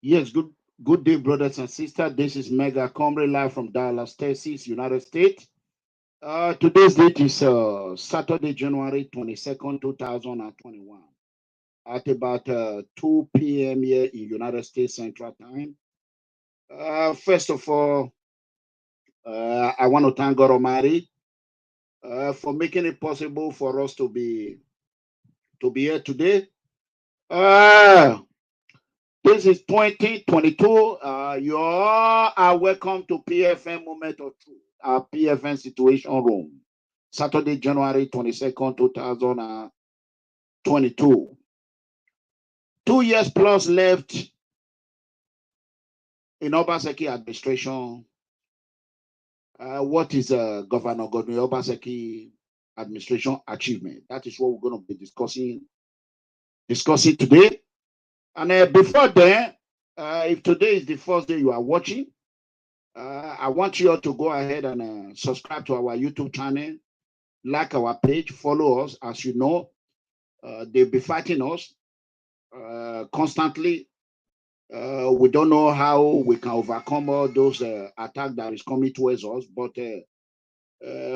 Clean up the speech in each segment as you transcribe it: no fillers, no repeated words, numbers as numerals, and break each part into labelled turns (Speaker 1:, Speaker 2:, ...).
Speaker 1: Yes, good day, brothers and sisters. This is Mega Comrade live from Dallas, Texas, United States. Today's date is Saturday, January 22nd, 2021, at about 2 p.m. here in United States Central Time. First of all, I want to thank God Almighty for making it possible for us to be here today. Uh, This is 2022. You all are welcome to PFN Moment of Truth, our PFN Situation Room, Saturday, January 22nd, 2022. 2 years plus left in Obaseki administration. What is Governor Godwin Obaseki administration achievement? That is what we're going to be discussing today. And before then, if today is the first day you are watching, I want you all to go ahead and subscribe to our YouTube channel, like our page, follow us. As you know, they'll be fighting us constantly. We don't know how we can overcome all those attacks that is coming towards us, but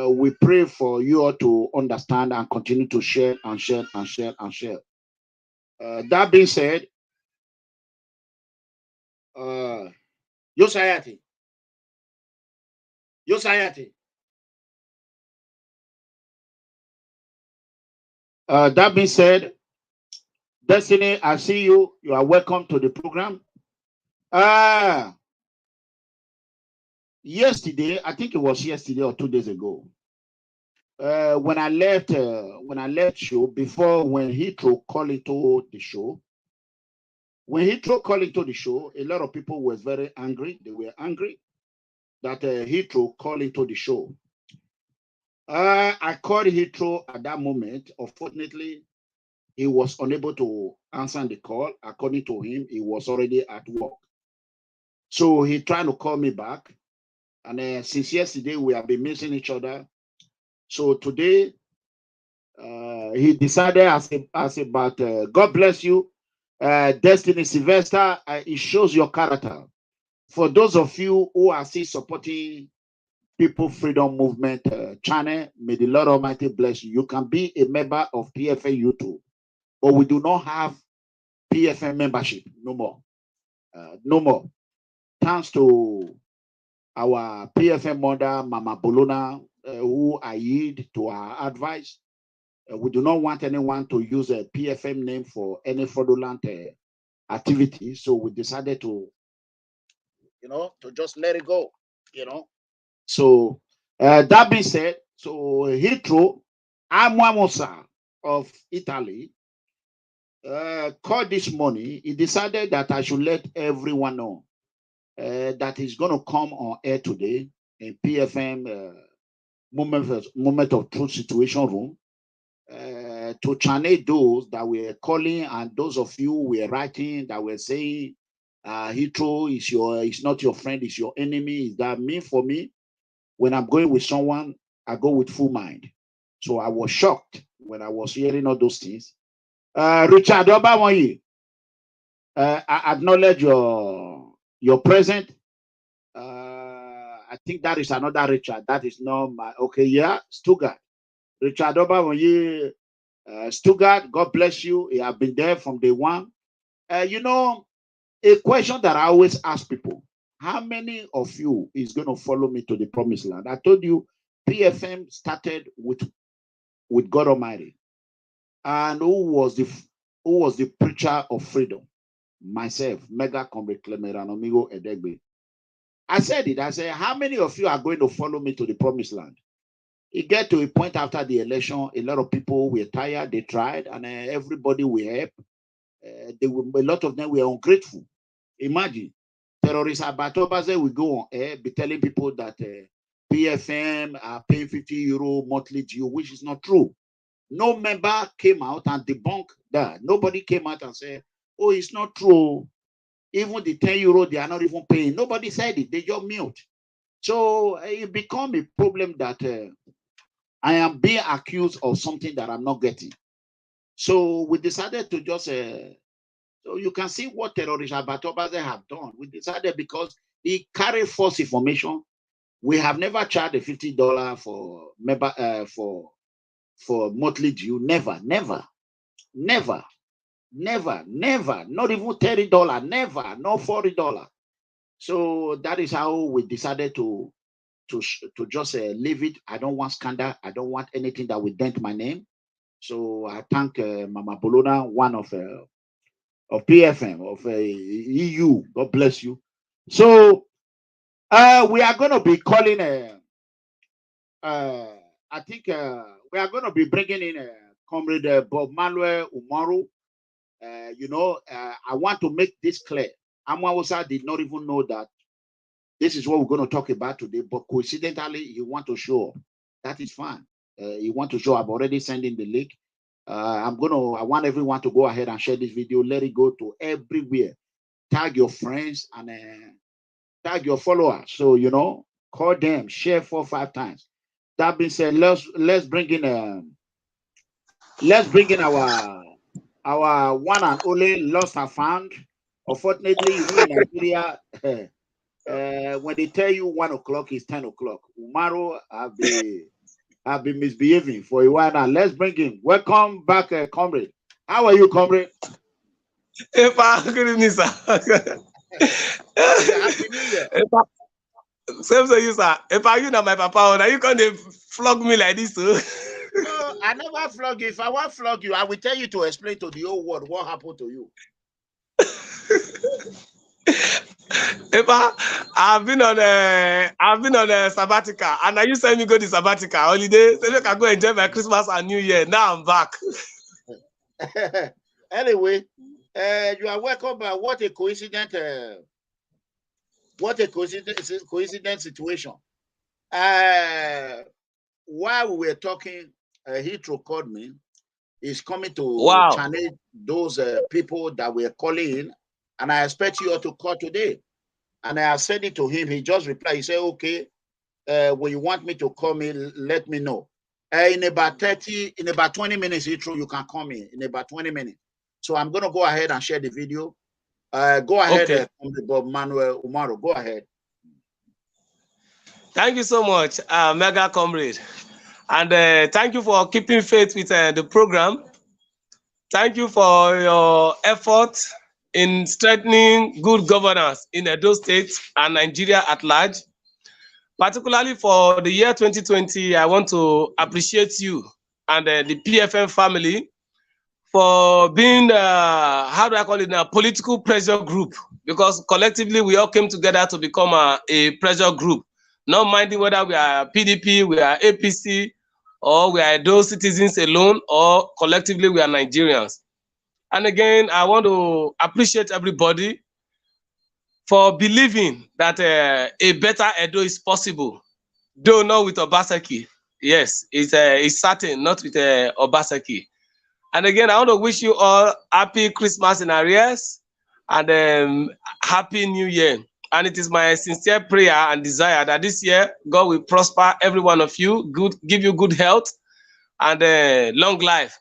Speaker 1: we pray for you all to understand and continue to share and share and share and share. That being said, your society. That being said, Destiny, I see you. You are welcome to the program. Yesterday, I think it was yesterday or 2 days ago, when I left show, before when Heathrow called into the show, a lot of people were very angry. They were angry that Heathrow called into the show. I called Heathrow at that moment. Unfortunately, he was unable to answer the call. According to him, he was already at work. So he tried to call me back. And since yesterday, we have been missing each other. So today, he decided as about, God bless you, Destiny Sylvester, it shows your character. For those of you who are still supporting People Freedom Movement channel, may the Lord Almighty bless you. You can be a member of PFN YouTube, but we do not have PFN membership no more. No more. Thanks to our PFM mother, Mama Bolona, who adhered to our advice. We do not want anyone to use a PFM name for any fraudulent activity. So we decided to, to just let it go, So that being said, so Heathrow Amwamosa of Italy called this morning. He decided that I should let everyone know that is going to come on air today in PFM moment of truth situation room to channel those that were calling and those of you were writing that were saying Heathrow is not your friend, is your enemy. Is that mean for me? When I'm going with someone, I go with full mind. So I was shocked when I was hearing all those things. Richard Obamoyi, I acknowledge your presence. I think that is another Richard. That is not my, okay, yeah, Stuttgart. Richard Obamoyi, Stuttgart, God bless you. You have been there from day one. A question that I always ask people, how many of you is going to follow me to the promised land? I told you, PFM started with God Almighty. And who was the preacher of freedom? Myself, MEGACOMRADE, ERANOMIGHO, EDEGBE. I said it. I said, how many of you are going to follow me to the promised land? It get to a point after the election, a lot of people were tired, they tried, and everybody will help. A lot of them were ungrateful. Imagine, terrorists about Obaseki will go on air, be telling people that PFM are paying €50 monthly due, which is not true. No member came out and debunked that. Nobody came out and said, oh, it's not true. Even the €10 they are not even paying. Nobody said it. They just mute. So it become a problem that I am being accused of something that I'm not getting. So we decided to just So you can see what terrorists Abatobaze have done. We decided because he carried false information. We have never charged a $50 for member for monthly due. Never, never, never, never, never. Not even $30. Never, no $40. So that is how we decided to just leave it. I don't want scandal. I don't want anything that will dent my name. So I thank Mama Bolona, one of PFM, of EU. God bless you. So we are going to be calling, I think we are going to be bringing in Comrade Bob Manuel Umaru. You know, I want to make this clear. Amawusa did not even know that this is what we're going to talk about today, but coincidentally, he want to show up. That is fine. You want to show up. I've already sent in the link. I want everyone to go ahead and share this video. Let it go to everywhere. Tag your friends and tag your followers. So, you know, call them, share 4 or 5 times. That being said, let's bring in our one and only lost and found. Unfortunately, we in Nigeria, when they tell you 1 o'clock is 10 o'clock. Umaru have been misbehaving for a while now. Let's bring him. Welcome back, Comrade. How are you, Comrade?
Speaker 2: Good evening, sir.
Speaker 1: Happy New Year.
Speaker 2: Same to you, sir. If I you know my papa, now you can't flog me like this, too.
Speaker 1: No, I never flog you. If I want to flog you, I will tell you to explain to the whole world what happened to you.
Speaker 2: I've been on a sabbatical, and now you send me go to sabbatical holiday, so I can go enjoy my Christmas and New Year. Now I'm back.
Speaker 1: Anyway, you are welcome. What a coincident! What a coincident situation. While we were talking, Hitro called me. He's coming to challenge those people that were calling in, and I expect you all to call today. And I have said it to him. He just replied. He said, "Okay, when you want me to call me, let me know." In about 20 minutes, Hitro, you can call me in about 20 minutes. So I'm going to go ahead and share the video. Go ahead,
Speaker 2: okay.
Speaker 1: Bob Manuel Umaru. Go ahead.
Speaker 2: Thank you so much, Mega Comrade. And thank you for keeping faith with the program. Thank you for your effort in strengthening good governance in Edo State and Nigeria at large. Particularly for the year 2020, I want to appreciate you and the PFM family for being, how do I call it now, political pressure group, because collectively we all came together to become a pressure group, not minding whether we are PDP, we are APC, or we are those citizens alone, or collectively we are Nigerians. And again, I want to appreciate everybody for believing that a better Edo is possible, though not with Obaseki. Yes, it's certain, not with Obaseki. And again, I want to wish you all happy Christmas in arrears and happy New Year. And it is my sincere prayer and desire that this year, God will prosper every one of you, give you good health and long life.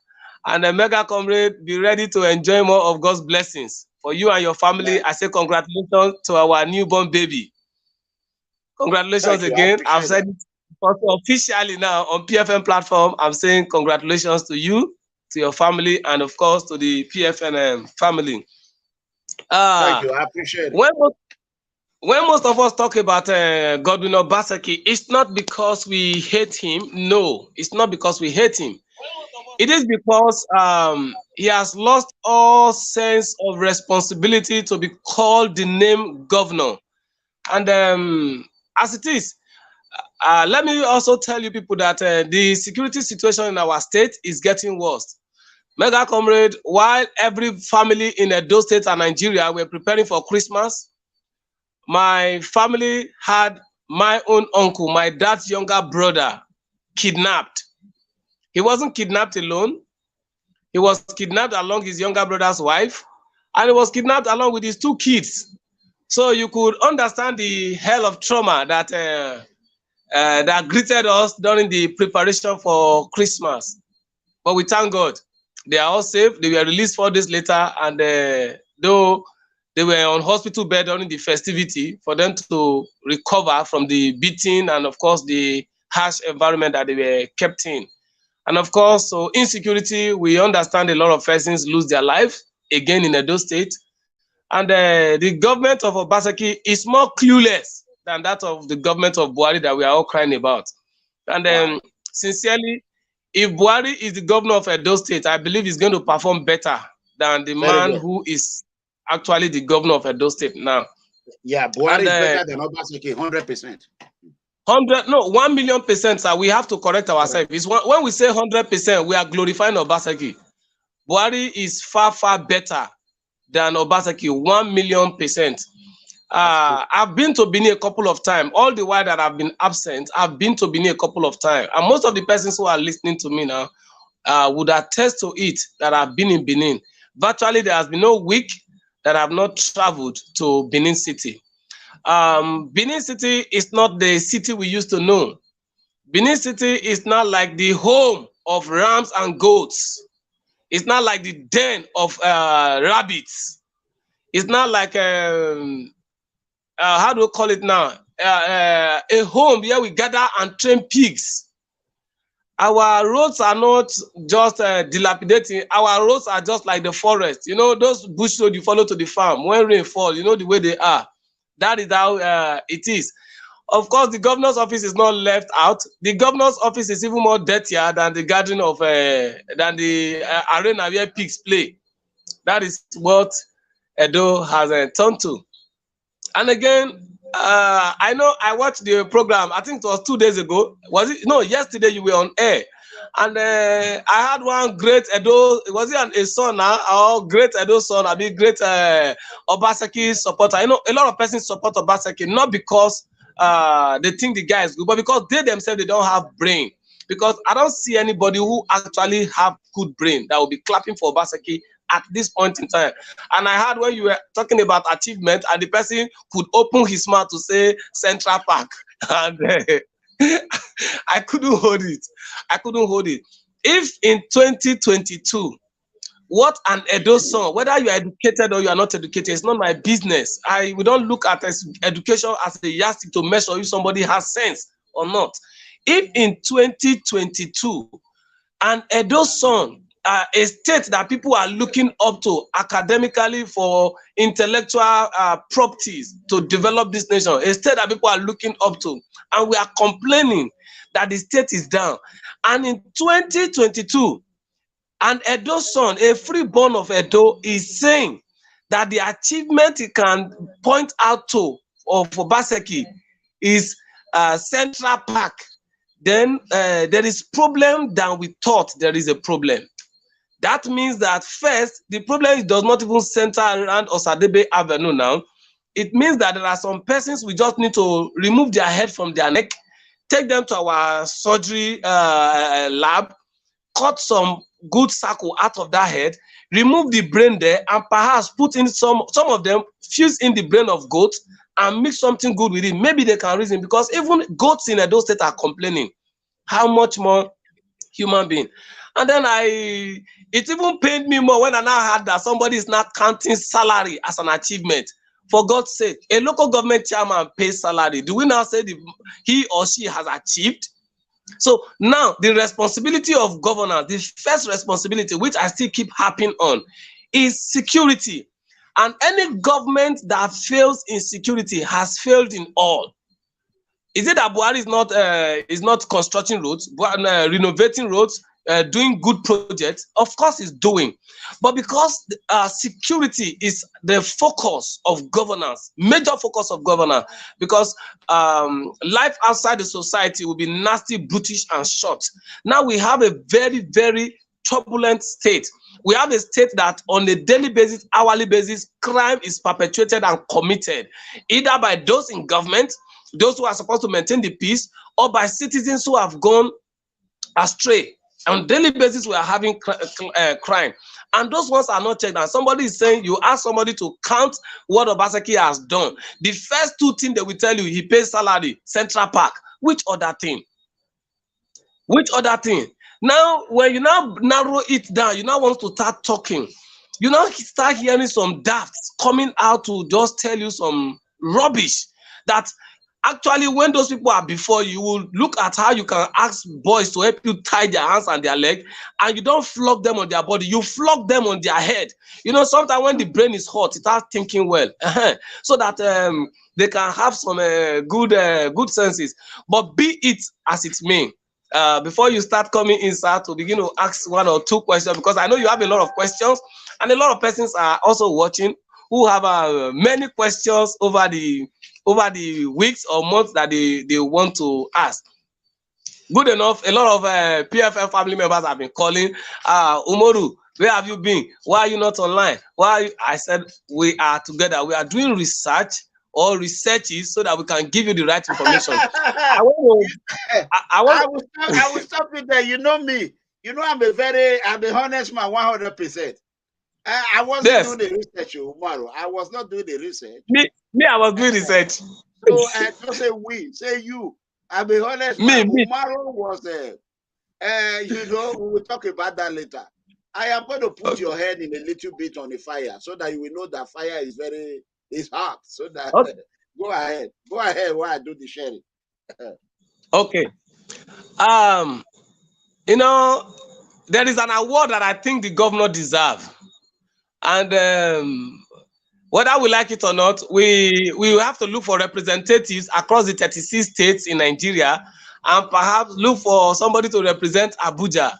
Speaker 2: And Mega Comrade, be ready to enjoy more of God's blessings. For you and your family, yeah. I say congratulations to our newborn baby. Congratulations again. I've said it officially now on PFM platform. I'm saying congratulations to you, to your family, and of course to the PFN family.
Speaker 1: Thank you. I appreciate it.
Speaker 2: When most of us talk about Godwin Obaseki, it's not because we hate him. No, it's not because we hate him. It is because he has lost all sense of responsibility to be called the name governor. And as it is, let me also tell you people that the security situation in our state is getting worse. Mega Comrade, while every family in Edo State and Nigeria were preparing for Christmas, my family had my own uncle, my dad's younger brother, kidnapped. He wasn't kidnapped alone. He was kidnapped along his younger brother's wife, and he was kidnapped along with his 2 kids. So you could understand the hell of trauma that that greeted us during the preparation for Christmas. But we thank God. They are all safe. They were released 4 days later, and though they were on hospital bed during the festivity, for them to recover from the beating and, of course, the harsh environment that they were kept in. And, of course, so insecurity, we understand a lot of persons lose their life, again, in Edo State. And the government of Obaseki is more clueless than that of the government of Buhari that we are all crying about. And sincerely, if Buhari is the governor of Edo State, I believe he's going to perform better than the man who is actually the governor of Edo State now.
Speaker 1: Yeah, Buhari is better than Obaseki, 100%.
Speaker 2: 1,000,000%, sir. We have to correct ourselves. It's when we say 100%, we are glorifying Obaseki. Buhari is far, far better than Obaseki, 1,000,000%. I've been to Benin a couple of times. All the while that I've been absent, I've been to Benin a couple of times. And most of the persons who are listening to me now would attest to it that I've been in Benin. Virtually, there has been no week that I've not traveled to Benin City. Benin City is not the city we used to know. Benin City is not like the home of rams and goats. It's not like the den of rabbits. It's not like, how do we call it now? A home where we gather and train pigs. Our roads are not just dilapidating. Our roads are just like the forest. You know, those bush roads you follow to the farm. When rain falls, you know the way they are. That is how it is. Of course, the governor's office is not left out. The governor's office is even more dirtier than the garden of, than the arena where pigs play. That is what Edo has turned to. And again, I know I watched the program, I think it was 2 days ago. Was it? No, yesterday you were on air. And I had one great Edo, was it a son or great Edo son? I mean, great Obaseki supporter. You know, a lot of persons support Obaseki, not because they think the guy is good, but because they themselves, they don't have brain. Because I don't see anybody who actually have good brain that will be clapping for Obaseki at this point in time. And I heard when you were talking about achievement, and the person could open his mouth to say Central Park. And I couldn't hold it. I couldn't hold it. If in 2022, what an Edo son, whether you are educated or you are not educated, it's not my business. We don't look at education as a yardstick to measure if somebody has sense or not. If in 2022, an Edo son, a state that people are looking up to academically for intellectual properties to develop this nation, a state that people are looking up to, and we are complaining that the state is down. And in 2022, an Edo son, a freeborn of Edo, is saying that the achievement he can point out to of Obaseki is Central Park. Then there is problem than we thought there is a problem. That means that first, the problem does not even center around Osadebe Avenue now. It means that there are some persons we just need to remove their head from their neck, take them to our surgery lab, cut some good circle out of that head, remove the brain there, and perhaps put in some of them, fuse in the brain of goats and mix something good with it. Maybe they can reason, because even goats in Edo State are complaining. How much more human being? And then it even pained me more when I now heard that somebody is not counting salary as an achievement. For God's sake, a local government chairman pays salary. Do we now say he or she has achieved? So now the responsibility of governors, the first responsibility, which I still keep harping on, is security. And any government that fails in security has failed in all. Is it that Buhari is not constructing roads, renovating roads, doing good projects? Of course he's doing. But because security is the focus of governance, major focus of governance, because life outside the society will be nasty, brutish, and short. Now we have a very, very turbulent state. We have a state that on a daily basis, hourly basis, crime is perpetuated and committed, either by those in government, those who are supposed to maintain the peace, or by citizens who have gone astray. On a daily basis, we are having crime. And those ones are not checked. And somebody is saying, you ask somebody to count what Obaseki has done. The first two things they will tell you, he pays salary, Central Park. Which other thing? Which other thing? Now, when you now narrow it down, you now want to start talking you now start hearing some dafts coming out to just tell you some rubbish that actually when those people are before you, will look at how you can ask boys to help you tie their hands and their leg, and you don't flog them on their body, you flog them on their head. You know, sometimes when the brain is hot, it starts thinking well, so that they can have some good senses. But be it as it may, before you start coming inside to begin to ask 1 or 2 questions, because I know you have a lot of questions, and a lot of persons are also watching who have many questions over the weeks or months that they want to ask. Good enough, a lot of PFF family members have been calling, Umoru, where have you been? Why are you not online? Why are you? I said, we are together. We are doing research or researches so that we can give you the right information. I
Speaker 1: will stop you there. You know me. You know I'm a honest man, 100%. I wasn't doing the research, Umaru. I was not doing the research.
Speaker 2: Me, I was doing research.
Speaker 1: So don't say we, say you. I'll be honest. Umaru was you know, we will talk about that later. I am going to put your head in a little bit on the fire so that you will know that fire is hot. So that go ahead while I do the sharing.
Speaker 2: Okay. You know, there is an award that I think the governor deserves. And whether we like it or not, we will have to look for representatives across the 36 states in Nigeria, and perhaps look for somebody to represent Abuja.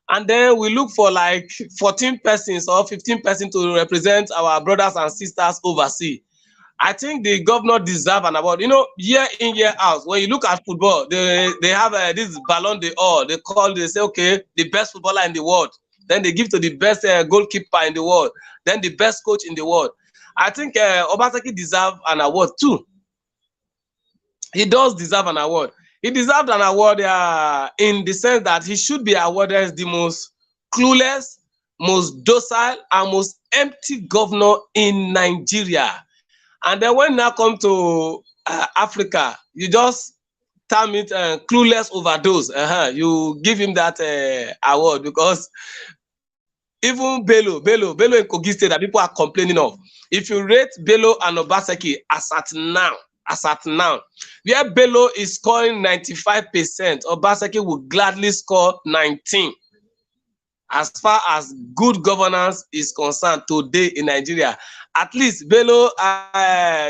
Speaker 2: And then we look for like 14 persons or 15 persons to represent our brothers and sisters overseas. I think the governor deserves an award. You know, year in, year out, when you look at football, they have this Ballon d'Or. They say, okay, the best footballer in the world. Then they give to the best goalkeeper in the world. Then the best coach in the world. I think Obaseki deserves an award too. He does deserve an award. He deserved an award in the sense that he should be awarded as the most clueless, most docile, and most empty governor in Nigeria. And then when now come to Africa, you just term it clueless overdose. You give him that award, because even Bello in Kogi State that people are complaining of. If you rate Bello and Obaseki as at now, where Bello is scoring 95%, Obaseki will gladly score 19. As far as good governance is concerned today in Nigeria, at least Bello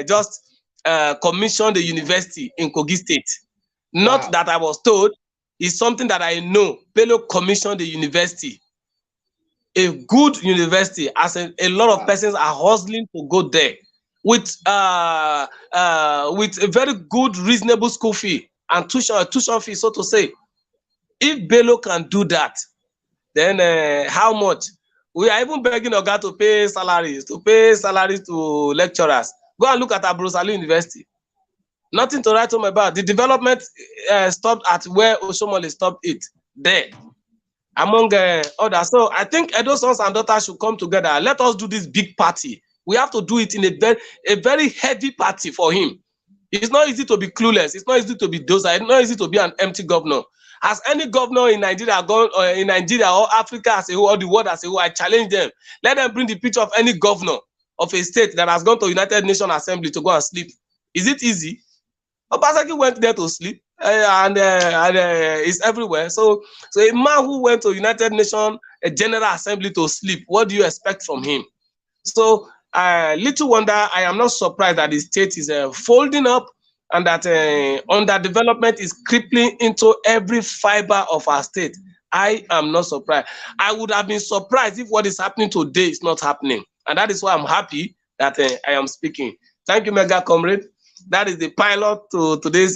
Speaker 2: just commissioned the university in Kogi State. Not that I was told, it's something that I know. Bello commissioned the university. A good university, as a lot of persons are hustling to go there with a very good, reasonable school fee and tuition fee, so to say. If Bello can do that, then how much? We are even begging Oga to pay salaries to lecturers. Go and look at Abruzali University. Nothing to write home about. The development stopped at where Oshomole stopped it, there. Among others. So I think Edo sons and daughters should come together. Let us do this big party. We have to do it in a very heavy party for him. It's not easy to be clueless. It's not easy to be docile. It's not easy to be an empty governor. Has any governor in Nigeria gone, or in Nigeria or Africa as a whole, or the world as a whole? I challenge them. Let them bring the picture of any governor of a state that has gone to United Nations Assembly to go and sleep. Is it easy? Obaseki went there to sleep, and it's everywhere. So a man who went to United Nations General Assembly to sleep, what do you expect from him? So little wonder, I am not surprised that the state is folding up, and that underdevelopment is creeping into every fiber of our state. I am not surprised. I would have been surprised if what is happening today is not happening. And that is why I'm happy that I am speaking. Thank you, Mega Comrade. That is the pilot to today's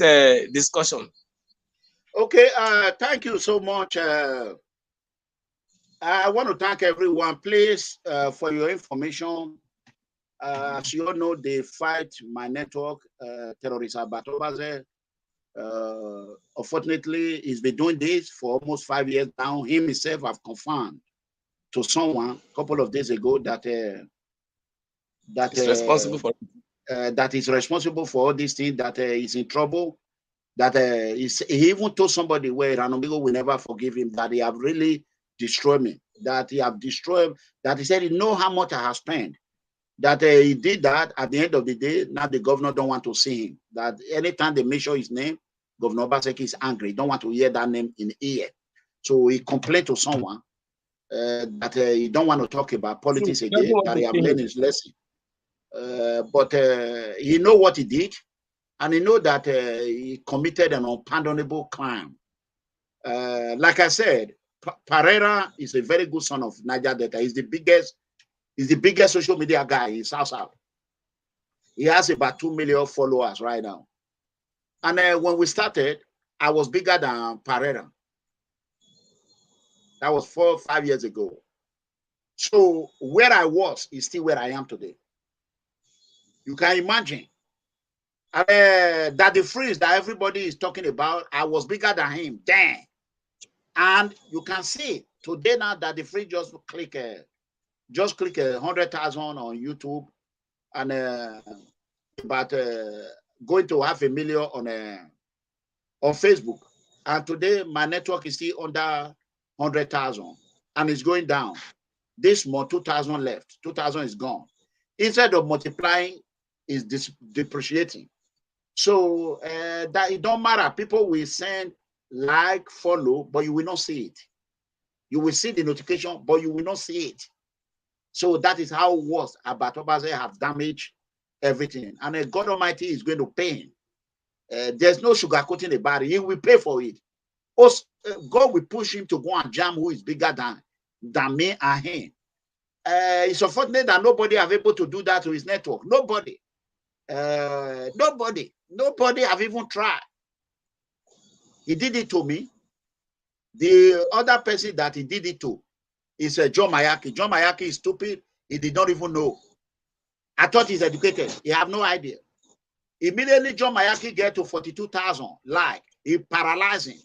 Speaker 2: discussion.
Speaker 1: Okay, thank you so much. I want to thank everyone, please, for your information. As you all know, they fight my network, terrorism, but unfortunately, he's been doing this for almost 5 years now. Him himself have confirmed to someone a couple of days ago that is responsible for all these things, that he's in trouble, that he even told somebody where ERANOMIGHO will never forgive him, that they have really destroy me, that he have destroyed, that he said he know how much I have spent, that he did that. At the end of the day, now the governor don't want to see him. That anytime they mention his name, Governor Obaseki is angry. Don't want to hear that name in the ear. So he complained to someone that he don't want to talk about politics again, that he have learned his lesson. But he know what he did, and he know that he committed an unpardonable crime. Like I said, Pereira is a very good son of Niger Delta. He's the biggest social media guy in South. He has about 2 million followers right now. And when we started, I was bigger than Pereira. That was 4 or 5 years ago. So where I was is still where I am today. You can imagine that the freeze that everybody is talking about, I was bigger than him. Damn. And you can see today now that the freeze just click 100,000 on YouTube, and about going to 500,000 on Facebook. And today my network is still under 100,000, and it's going down. This month, 2,000 left. 2,000 is gone. Instead of multiplying, is depreciating. So that it don't matter. People will send like, follow, but you will not see it. You will see the notification, but you will not see it. So that is how it was. About Obaseki have damaged everything, and God Almighty is going to pay him. There's no sugarcoating about it. He will pay for it. Also, God will push him to go and jam who is bigger than me and him. It's unfortunate that nobody have able to do that to his network. Nobody have even tried. He did it to me. The other person that he did it to is John Mayaki. John Mayaki is stupid. He did not even know. I thought he's educated. He have no idea. Immediately, John Mayaki get to 42,000 like. He paralyzing.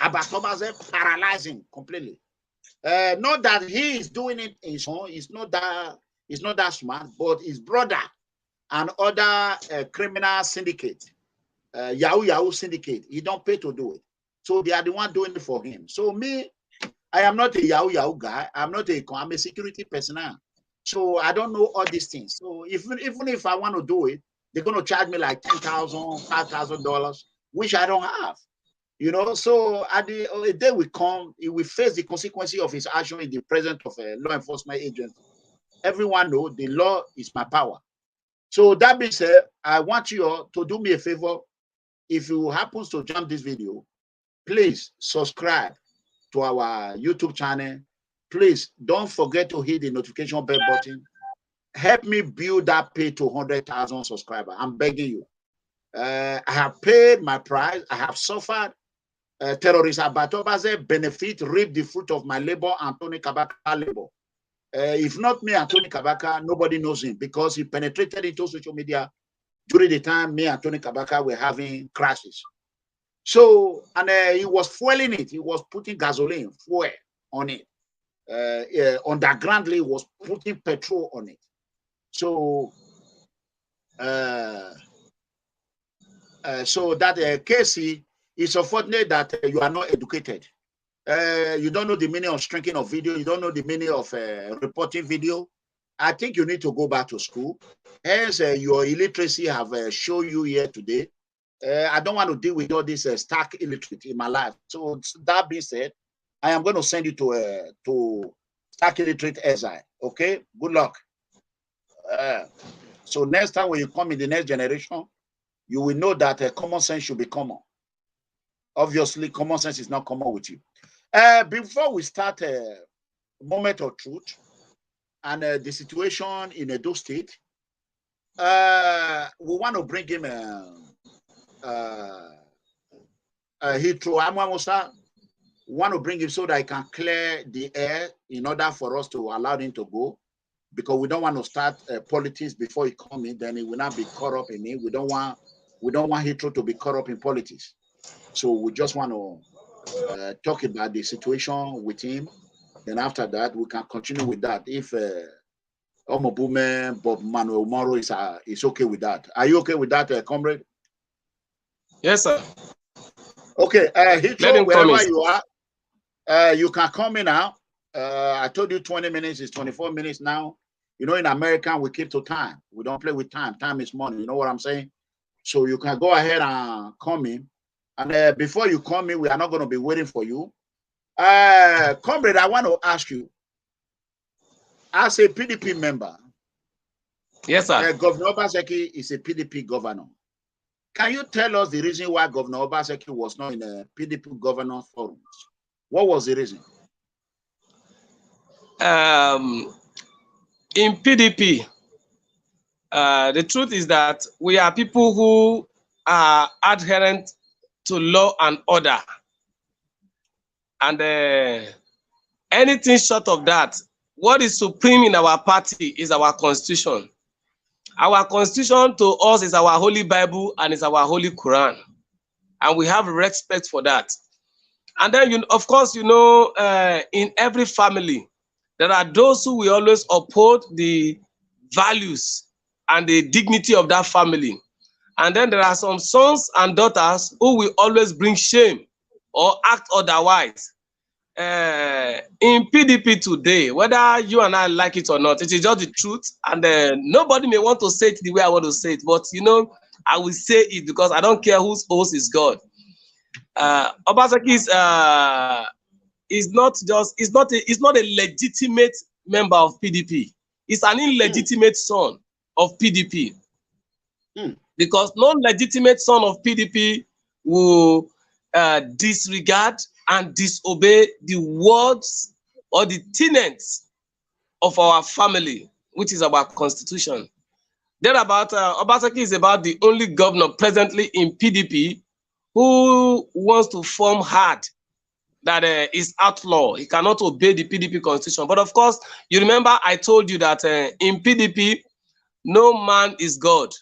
Speaker 1: Obaseki paralyzing completely. Not that he is doing it in his own. It's not that smart, but his brother and other criminal syndicate, Yahoo syndicate, he don't pay to do it. So they are the one doing it for him. So me, I am not a Yahoo guy. I'm a security personnel. So I don't know all these things. So even if I want to do it, they're going to charge me like $10,000, $5,000, which I don't have. You know, so at the day will come, he will face the consequences of his action in the presence of a law enforcement agent. Everyone knows the law is my power. So that being said, I want you all to do me a favor. If you happen to jump this video, please subscribe to our YouTube channel. Please don't forget to hit the notification bell button. Help me build that page to 100,000 subscribers. I'm begging you. I have paid my price. I have suffered. Terrorists about Obaseki benefit, reap the fruit of my labor, Anthony Kabaka labor. If not me, Anthony Kabaka, nobody knows him because he penetrated into social media during the time me and Tony Kabaka were having crashes. So, and he was fueling it. He was putting gasoline, fuel on it. Undergroundly, he was putting petrol on it. So, so that Casey, it's unfortunate that you are not educated. You don't know the meaning of stringing of video. You don't know the meaning of reporting video. I think you need to go back to school. Hence, your illiteracy have shown you here today. I don't want to deal with all this stark illiterate in my life. So that being said, I am going to send you to stark illiterate exile. Okay, good luck. So next time when you come in the next generation, you will know that common sense should be common. Obviously, common sense is not common with you. Before we start a moment of truth and the situation in Edo State, we want to bring him Hitro Amwamusa. We want to bring him so that I can clear the air in order for us to allow him to go, because we don't want to start politics before he come in. Then he will not be caught up in it. We don't want Hitro to be caught up in politics. So we just want to talk about the situation with him. Then after that, we can continue with that. If Omobume, Bob Manuel Moro is okay with that. Are you okay with that, comrade?
Speaker 2: Yes, sir.
Speaker 1: Okay, Hitro, wherever you are, You can call me now. I told you 20 minutes is 24 minutes now. You know, in America, we keep to time. We don't play with time. Time is money. You know what I'm saying? So you can go ahead and call me. And before you call me, we are not going to be waiting for you. Comrade, I want to ask you, as a PDP member,
Speaker 2: yes, sir.
Speaker 1: Governor Obaseki is a PDP governor. Can you tell us the reason why Governor Obaseki was not in a PDP governor forum? What was the reason?
Speaker 2: In PDP, the truth is that we are people who are adherent to law and order. And anything short of that, what is supreme in our party is our constitution. Our constitution to us is our Holy Bible and is our Holy Quran. And we have respect for that. And then, of course, you know, in every family, there are those who will always uphold the values and the dignity of that family. And then there are some sons and daughters who will always bring shame or act otherwise. In PDP today, whether you and I like it or not, it is just the truth. And nobody may want to say it the way I want to say it. But, you know, I will say it because I don't care whose host is God. Obaseki is not a legitimate member of PDP. It's an illegitimate son of PDP. Because no legitimate son of PDP will disregard and disobey the words or the tenets of our family, which is our constitution. Thereabout, Obaseki is about the only governor presently in PDP who wants to form hard that is outlaw. He cannot obey the PDP constitution. But of course, you remember I told you that in PDP, no man is God.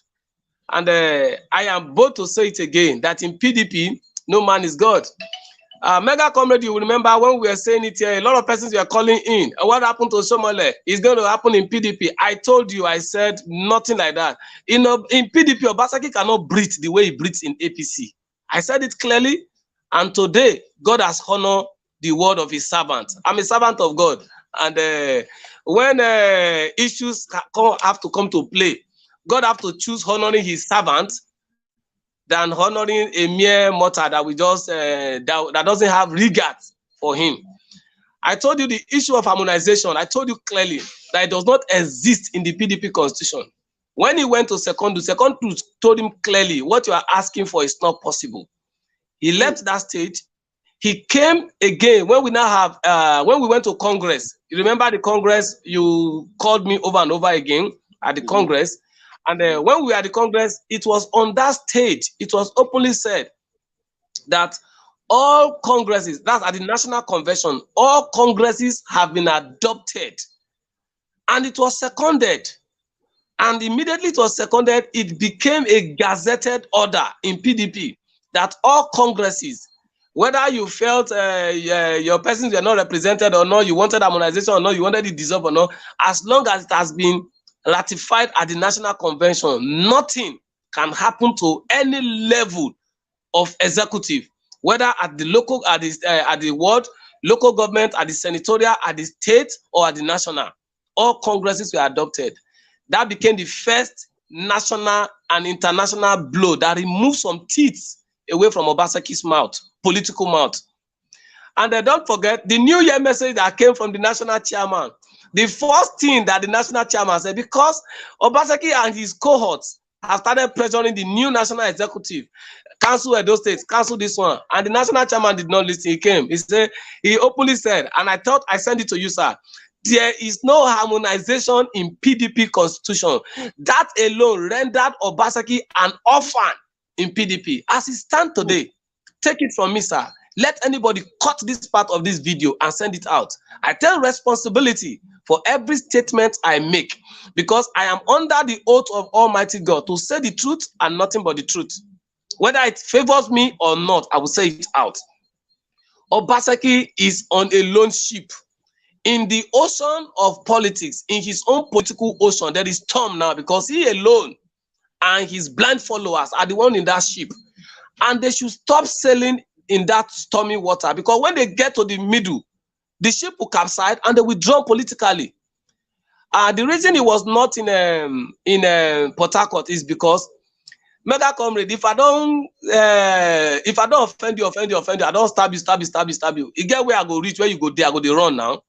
Speaker 2: And I am bold to say it again, that in PDP, no man is God. MEGACOMRADE, you will remember when we were saying it here, a lot of persons were calling in. What happened to Somale is going to happen in PDP. I told you, I said nothing like that. In PDP, Obaseki cannot breathe the way he breathes in APC. I said it clearly, and today, God has honored the word of his servant. I'm a servant of God. And when issues have to come to play, God have to choose honoring his servant than honoring a mere mortal that we just that doesn't have regard for him. I told you the issue of harmonization. I told you clearly that it does not exist in the PDP constitution. When he went to Secondus told him clearly, what you are asking for is not possible. He left that stage. He came again when we now have when we went to Congress. You remember the Congress? You called me over and over again at the Congress. And when we were at the Congress, it was on that stage, it was openly said that all Congresses, that's at the National Convention, all Congresses have been adopted. And it was seconded. And immediately it was seconded, it became a gazetted order in PDP that all Congresses, whether you felt your persons were not represented or not, you wanted harmonization or not, you wanted it dissolved or not, as long as it has been ratified at the National Convention, nothing can happen to any level of executive, whether at the local, at the world, local government, at the senatorial, at the state, or at the national. All Congresses were adopted. That became the first national and international blow that removed some teeth away from Obaseki's mouth, political mouth. And don't forget the New Year message that came from the national chairman. The first thing that the national chairman said, because Obaseki and his cohorts have started pressuring the new national executive, cancel Edo State, cancel this one. And the national chairman did not listen. He came. He openly said, and I thought I sent it to you, sir, there is no harmonization in PDP constitution. That alone rendered Obaseki an orphan in PDP. As it stands today, take it from me, sir. Let anybody cut this part of this video and send it out. I take responsibility for every statement I make because I am under the oath of Almighty God to say the truth and nothing but the truth. Whether it favors me or not, I will say it out. Obaseki is on a lone ship. In the ocean of politics, in his own political ocean, there is storm now because he alone and his blind followers are the one in that ship. And they should stop selling in that stormy water, because when they get to the middle, the ship will capsize and they withdraw politically. The reason he was not in Port Harcourt is because MEGACOMRADE, if I don't offend you, I don't stab you. You get where I go reach, where you go there, I go they run now.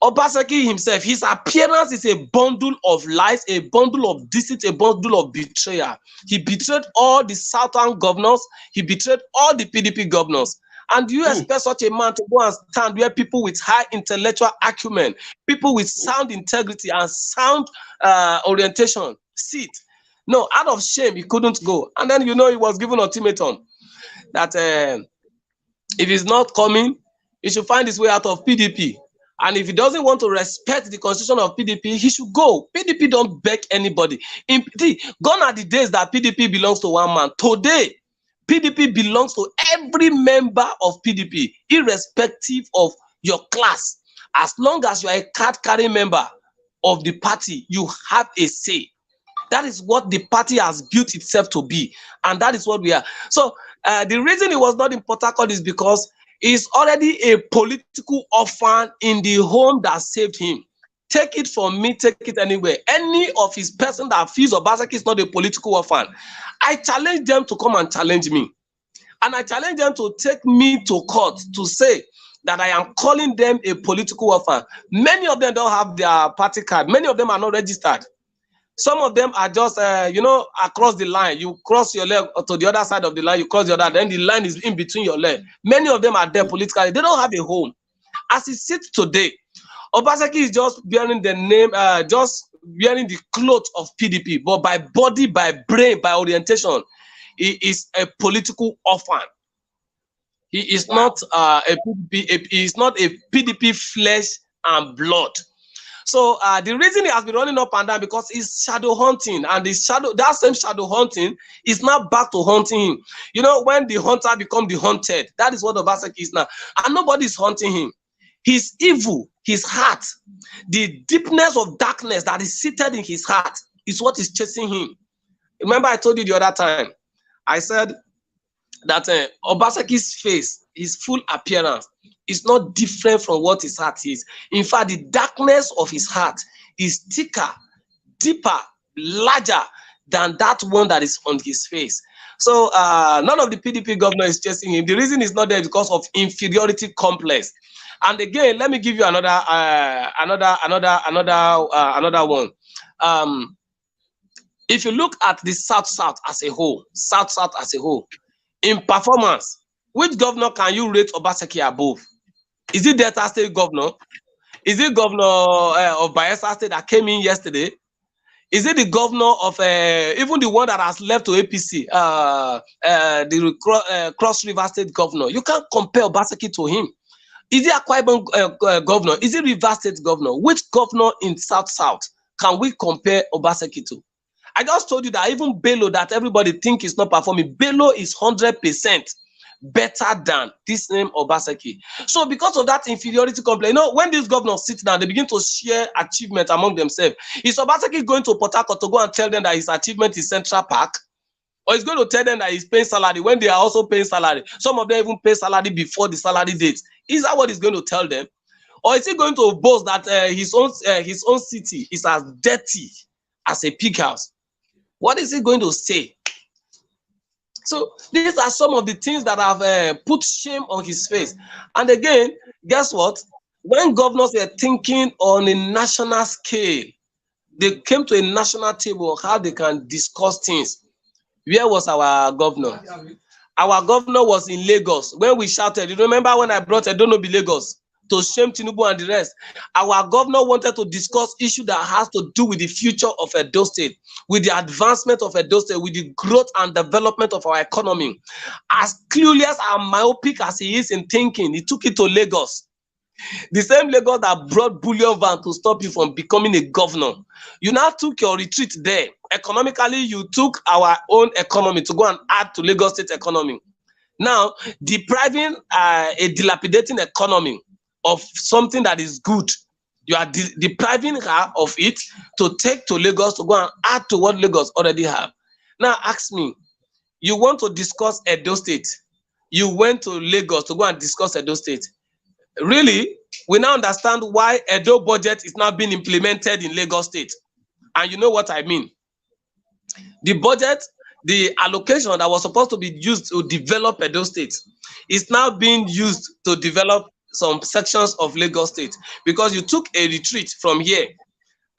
Speaker 2: Obaseki himself, his appearance is a bundle of lies, a bundle of deceit, a bundle of betrayal. He betrayed all the Southern governors. He betrayed all the PDP governors. And do you expect such a man to go and stand where people with high intellectual acumen, people with sound integrity and sound orientation sit? No, out of shame, he couldn't go. And then, you know, he was given ultimatum that if he's not coming, he should find his way out of PDP. And if he doesn't want to respect the constitution of PDP, he should go. PDP don't beg anybody. Gone are the days that PDP belongs to one man. Today, PDP belongs to every member of PDP, irrespective of your class. As long as you are a card-carrying member of the party, you have a say. That is what the party has built itself to be. And that is what we are. So the reason he was not in Port Harcourt is because he's already a political orphan in the home that saved him. Take it from me, take it anywhere. Any of his person that feels Obaseki is not a political orphan, I challenge them to come and challenge me. And I challenge them to take me to court to say that I am calling them a political orphan. Many of them don't have their party card. Many of them are not registered. Some of them are just, you know, across the line. You cross your leg to the other side of the line, you cross the other, then the line is in between your leg. Many of them are there politically. They don't have a home. As it sits today, Obaseki is just bearing the name, just wearing the clothes of PDP, but by body, by brain, by orientation, he is a political orphan. He is not a PDP. He is not a PDP flesh and blood. So the reason he has been running up and down because he's shadow hunting, and that same shadow hunting is now back to haunting him. You know, when the hunter becomes the hunted, that is what Obaseki is now, and nobody is hunting him. His evil, his heart, the deepness of darkness that is seated in his heart is what is chasing him. Remember, I told you the other time, I said that Obaseki's face, his full appearance, is not different from what his heart is. In fact, the darkness of his heart is thicker, deeper, larger than that one that is on his face. So none of the PDP governor is chasing him. The reason he's not there is because of inferiority complex. And again, let me give you another one. If you look at the South as a whole, in performance, which governor can you rate Obaseki above? Is it Delta State governor? Is it governor of Bayelsa State that came in yesterday? Is it the governor of even the one that has left to APC, the Cross River State governor? You can't compare Obaseki to him. Is it Akwa Ibom governor? Is it River State governor? Which governor in South can we compare Obaseki to? I just told you that even Bello, that everybody think is not performing, Bello is 100% better than this name Obaseki. So because of that inferiority complex, you know, when these governors sit down, they begin to share achievement among themselves. Is Obaseki going to Port Harcourt to go and tell them that his achievement is Central Park? Or he's going to tell them that he's paying salary when they are also paying salary? Some of them even pay salary before the salary date. Is that what he's going to tell them? Or is he going to boast that his own city is as dirty as a pig house? What is he going to say? So these are some of the things that have put shame on his face. And again, guess what? When governors were thinking on a national scale, they came to a national table on how they can discuss things. Where was our governor? Our governor was in Lagos. When we shouted, you remember when I brought Edonobi Lagos to shame Tinubu and the rest? Our governor wanted to discuss issues that has to do with the future of Edo State, with the advancement of Edo State, with the growth and development of our economy. As clueless and myopic as he is in thinking, he took it to Lagos. The same Lagos that brought bullion van to stop you from becoming a governor. You now took your retreat there. Economically, you took our own economy to go and add to Lagos State economy. Now, depriving a dilapidating economy of something that is good, you are depriving her of it to take to Lagos to go and add to what Lagos already have. Now, ask me, you want to discuss Edo State, you went to Lagos to go and discuss Edo State. Really, we now understand why Edo budget is now being implemented in Lagos State. And you know what I mean. The budget, the allocation that was supposed to be used to develop Edo State is now being used to develop some sections of Lagos State, because you took a retreat from here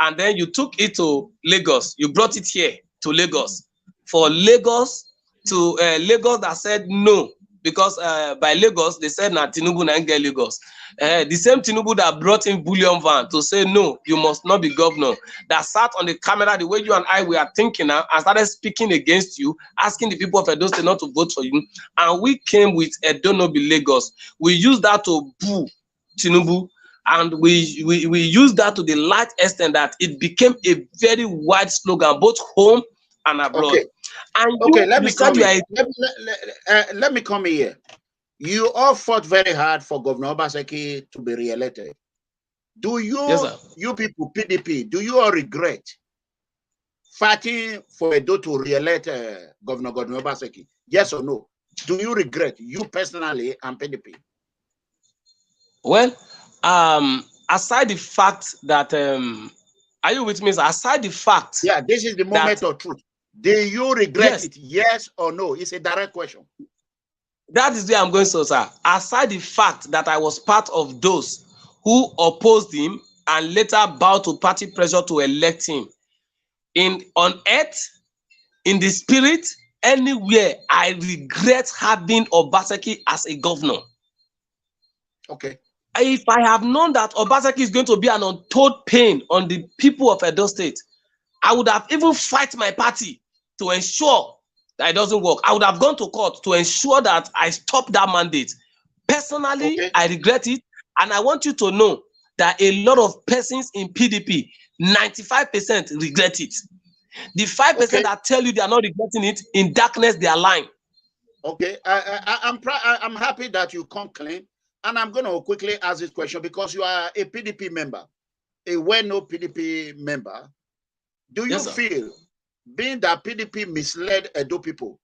Speaker 2: and then you took it to Lagos. You brought it here to Lagos. For Lagos to Lagos that said no, because by Lagos they said na Tinubu na get Lagos. The same Tinubu that brought in bullion van to say no, you must not be governor, that sat on the camera the way you and I were thinking now and started speaking against you, asking the people of Edo State not to vote for you, and we came with Edo no be Lagos. We used that to boo Tinubu, and we used that to the large extent that it became a very wide slogan both home and abroad.
Speaker 1: Okay.
Speaker 2: And
Speaker 1: okay, let me come here. You all fought very hard for Governor Obaseki to be re-elected. Do you, yes, you people, PDP, do you all regret fighting for Edo to re-elect Governor Obaseki? Yes or no? Do you regret, you personally and PDP?
Speaker 2: Well, aside the fact that, are you with me? Aside the fact.
Speaker 1: Yeah, this is the moment of truth. Do you regret it? Yes or no? It's a direct question.
Speaker 2: That is where I'm going, so, sir. Aside the fact that I was part of those who opposed him and later bowed to party pressure to elect him, on earth, in the spirit, anywhere, I regret having Obaseki as a governor.
Speaker 1: Okay.
Speaker 2: If I have known that Obaseki is going to be an untold pain on the people of Edo State, I would have even fight my party to ensure that it doesn't work. I would have gone to court to ensure that I stop that mandate. Personally, okay, I regret it. And I want you to know that a lot of persons in PDP, 95% regret it. The 5% that tell you they are not regretting it, in darkness, they are lying.
Speaker 1: Okay, I'm happy that you come clean. And I'm going to quickly ask this question because you are a PDP member, a well-known PDP member. Do you feel, being that PDP misled Edo people,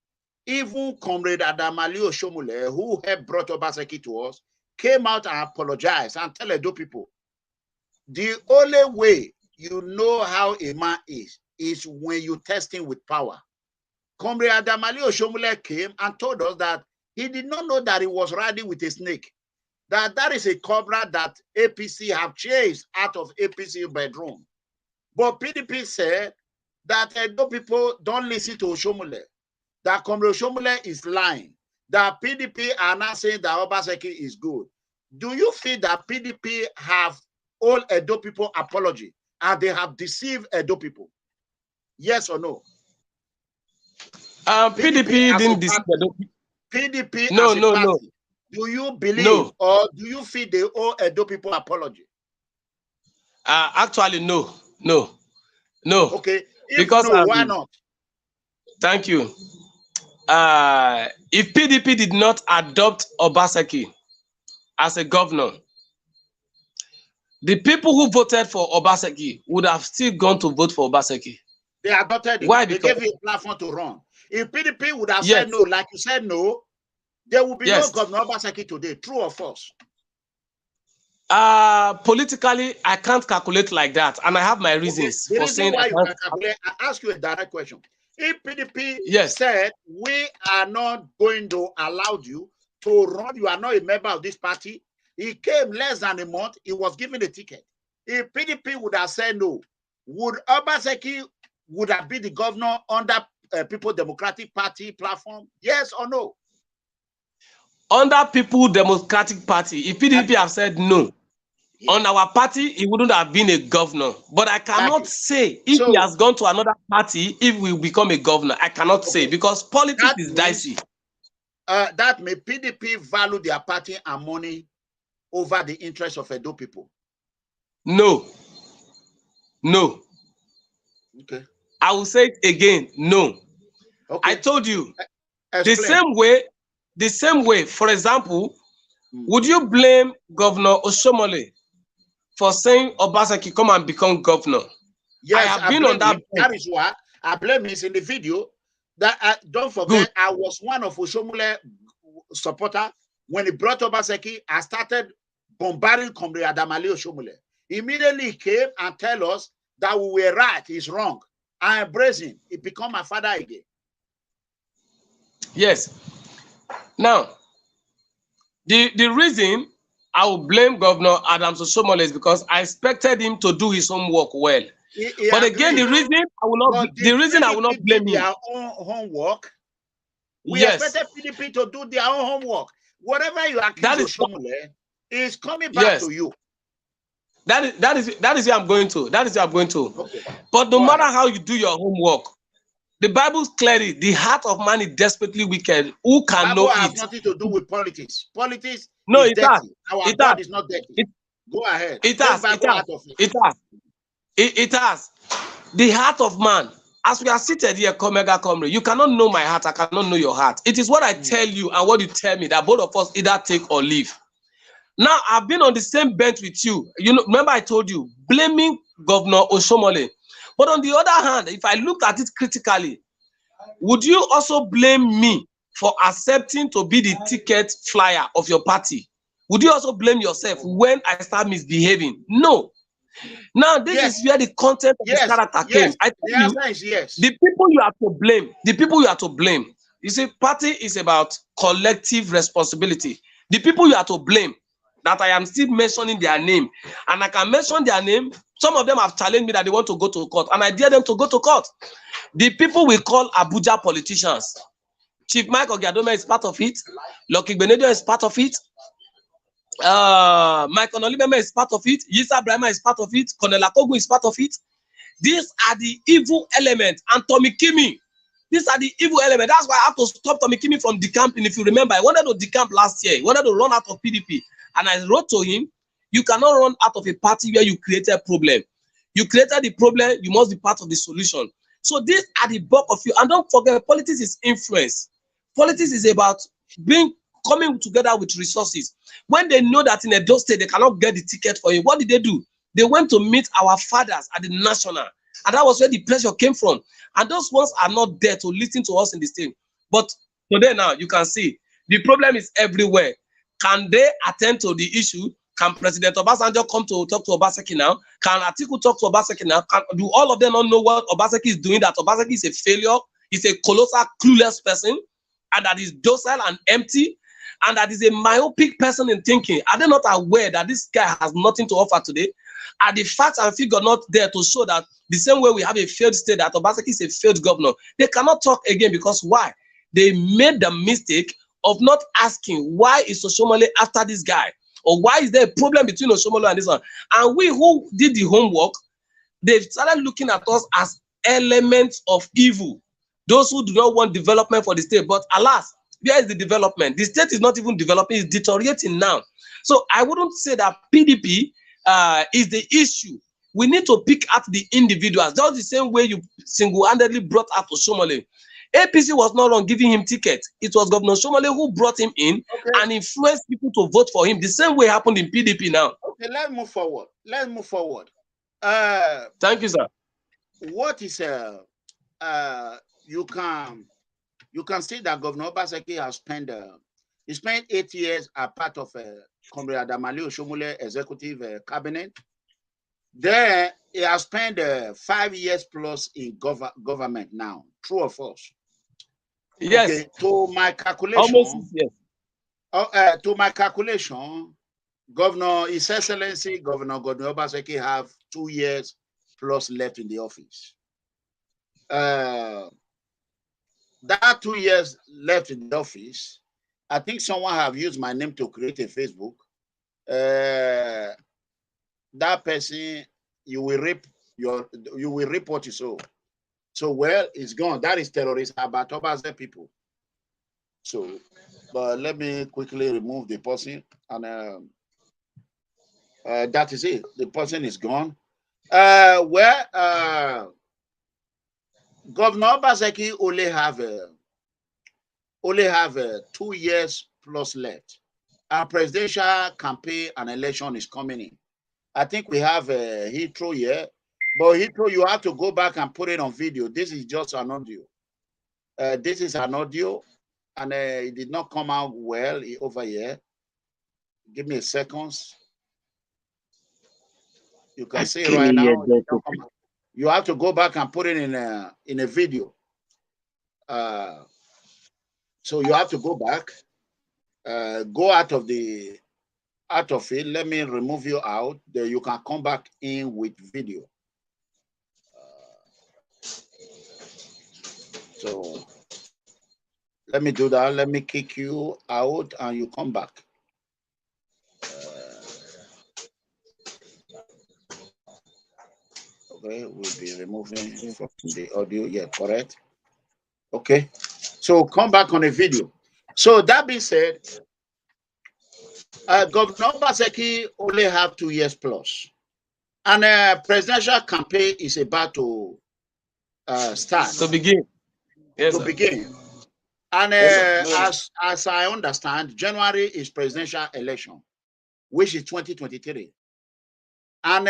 Speaker 1: even Comrade Adamali Oshomole, who had brought Obaseki to us, came out and apologized and tell Edo people, the only way you know how a man is when you test him with power. Comrade Adamali Oshomole came and told us that he did not know that he was riding with a snake. That is a cobra that APC have chased out of APC bedroom. But PDP said that Edo people don't listen to Oshomole, that Comrade Oshomole is lying, that PDP are not saying that Obaseki is good. Do you feel that PDP have all Edo people apology and they have deceived Edo people? Yes or no?
Speaker 2: PDP didn't deceive Edo people.
Speaker 1: PDP
Speaker 2: no.
Speaker 1: Do you believe or do you feel they owe Edo people apology?
Speaker 2: Actually, no.
Speaker 1: Okay.
Speaker 2: Because
Speaker 1: no, why not?
Speaker 2: Thank you. If PDP did not adopt Obaseki as a governor, the people who voted for Obaseki would have still gone to vote for Obaseki.
Speaker 1: They adopted him. Why? Because they gave him a platform to run. If PDP would have said no, like you said no, there will be no Governor Obaseki today. True or false?
Speaker 2: Politically, I can't calculate like that, and I have my reasons for saying
Speaker 1: why you can calculate. I ask you a direct question. If PDP said we are not going to allow you to run, you are not a member of this party. He came less than a month. He was given a ticket. If PDP would have said no, would Obaseki would have been the governor under People Democratic Party platform? Yes or no?
Speaker 2: Under People Democratic Party, if PDP have said no, on our party, he wouldn't have been a governor. But I cannot say if he has gone to another party, if we become a governor. I cannot say because politics is dicey.
Speaker 1: That may PDP value their party and money over the interests of Edo people?
Speaker 2: No.
Speaker 1: Okay.
Speaker 2: I will say it again, no. Okay. I told you, the same way, for example, would you blame Governor Oshomole for saying Obaseki come and become governor?
Speaker 1: Yes, I have been on that. That is why I blame him in the video. That don't forget, I was one of Oshomole supporter. When he brought Obaseki, I started bombarding Comrade Adamali Oshomole. Immediately he came and tell us that we were right, he's wrong. I embrace him. He become my father again.
Speaker 2: Yes. Now, the reason I will blame Governor Adams Oshomole is because I expected him to do his homework well. But again, the reason I will not blame him.
Speaker 1: Their own homework. We
Speaker 2: Yes.
Speaker 1: expected PDP to do their own homework. Whatever you accuse Oshomole is coming back to you.
Speaker 2: That is where I'm going to. That is where I'm going to.
Speaker 1: Okay.
Speaker 2: But no matter how you do your homework, the Bible clearly, the heart of man is desperately wicked. Who can know it?
Speaker 1: Has nothing to do with politics. Politics
Speaker 2: no,
Speaker 1: is
Speaker 2: it
Speaker 1: dirty.
Speaker 2: has.
Speaker 1: Our God is not dirty. Go ahead.
Speaker 2: It has. It has. The heart of man. As we are seated here, Comrade, you cannot know my heart. I cannot know your heart. It is what I tell you and what you tell me that both of us either take or leave. Now, I've been on the same bench with you. You know, remember I told you, blaming Governor Oshomole. But on the other hand, if I look at it critically, would you also blame me for accepting to be the ticket flyer of your party? Would you also blame yourself when I start misbehaving? No. Now, this is where the content of this character came. I tell you, the people you are to blame, you see, party is about collective responsibility. The people you are to blame, that I am still mentioning their name, and I can mention their name. Some of them have challenged me that they want to go to court, and I dare them to go to court. The people we call Abuja politicians. Chief Mike Ogiadome is part of it. Lucky Benedio is part of it. Mike Onolibeme is part of it. Yisa Brahma is part of it. Colonel Akogu is part of it. These are the evil elements. And Tommy Kimi, these are the evil elements. That's why I have to stop Tommy Kimi from decamping. If you remember, I wanted to decamp last year. He wanted to run out of PDP. And I wrote to him, you cannot run out of a party where you created a problem. You created the problem, you must be part of the solution. So these are the bulk of you. And don't forget, politics is influence. Politics is about coming together with resources. When they know that in Edo State they cannot get the ticket for you, what did they do? They went to meet our fathers at the national. And that was where the pressure came from. And those ones are not there to listen to us in the state. But today now, you can see, the problem is everywhere. Can they attend to the issue? Can President Obasanjo come to talk to Obaseki now? Can Atiku talk to Obaseki now? Do all of them not know what Obaseki is doing? That Obaseki is a failure, is a colossal, clueless person, and that is docile and empty, and that is a myopic person in thinking. Are they not aware that this guy has nothing to offer today? Are the facts and figures not there to show that the same way we have a failed state, that Obaseki is a failed governor? They cannot talk again because why? They made the mistake of not asking why is Oshomole after this guy, or why is there a problem between Oshomole and this one? And we who did the homework, they've started looking at us as elements of evil, those who do not want development for the state. But alas, where is the development? The state is not even developing, it's deteriorating now. So I wouldn't say that PDP is the issue. We need to pick out the individuals. Just the same way you single-handedly brought out Oshomole. APC was not on giving him tickets. It was Governor Oshomole who brought him in and influenced people to vote for him. The same way happened in PDP now.
Speaker 1: Okay, let's move forward.
Speaker 2: Thank you, sir.
Speaker 1: What is you can see that Governor Obaseki has spent he spent 8 years as part of Comrade Adamali Oshomole executive cabinet. There he has spent 5 years plus in government now. True or false?
Speaker 2: Yes.
Speaker 1: Okay, to my calculation,
Speaker 2: almost, yes.
Speaker 1: To my calculation, Governor, His Excellency Governor Godwin Obaseki have 2 years plus left in the office. That 2 years left in the office, I think someone have used my name to create a Facebook. That person, you will reap what you sow. So, well, it's gone. That is terrorist about Obaseki people. So, but let me quickly remove the person, and that is it. The person is gone. Governor Obaseki only have 2 years plus left. Our presidential campaign and election is coming in. I think we have a Heathrow here, but Heathrow, you have to go back and put it on video. This is just an audio. This is an audio. and it did not come out well over here. Give me a second. You can see right now. You have to go back and put it in a video. So you have to go back, go out of it. Let me remove you out. Then you can come back in with video. So let me do that. Let me kick you out and you come back. Okay, we'll be removing from the audio. Yeah, correct. Okay, so come back on the video. So that being said, Governor Obaseki only have 2 years plus, and presidential campaign is about to start.
Speaker 2: To begin. Yes,
Speaker 1: to begin. And as I understand, January is presidential election, which is 2023. And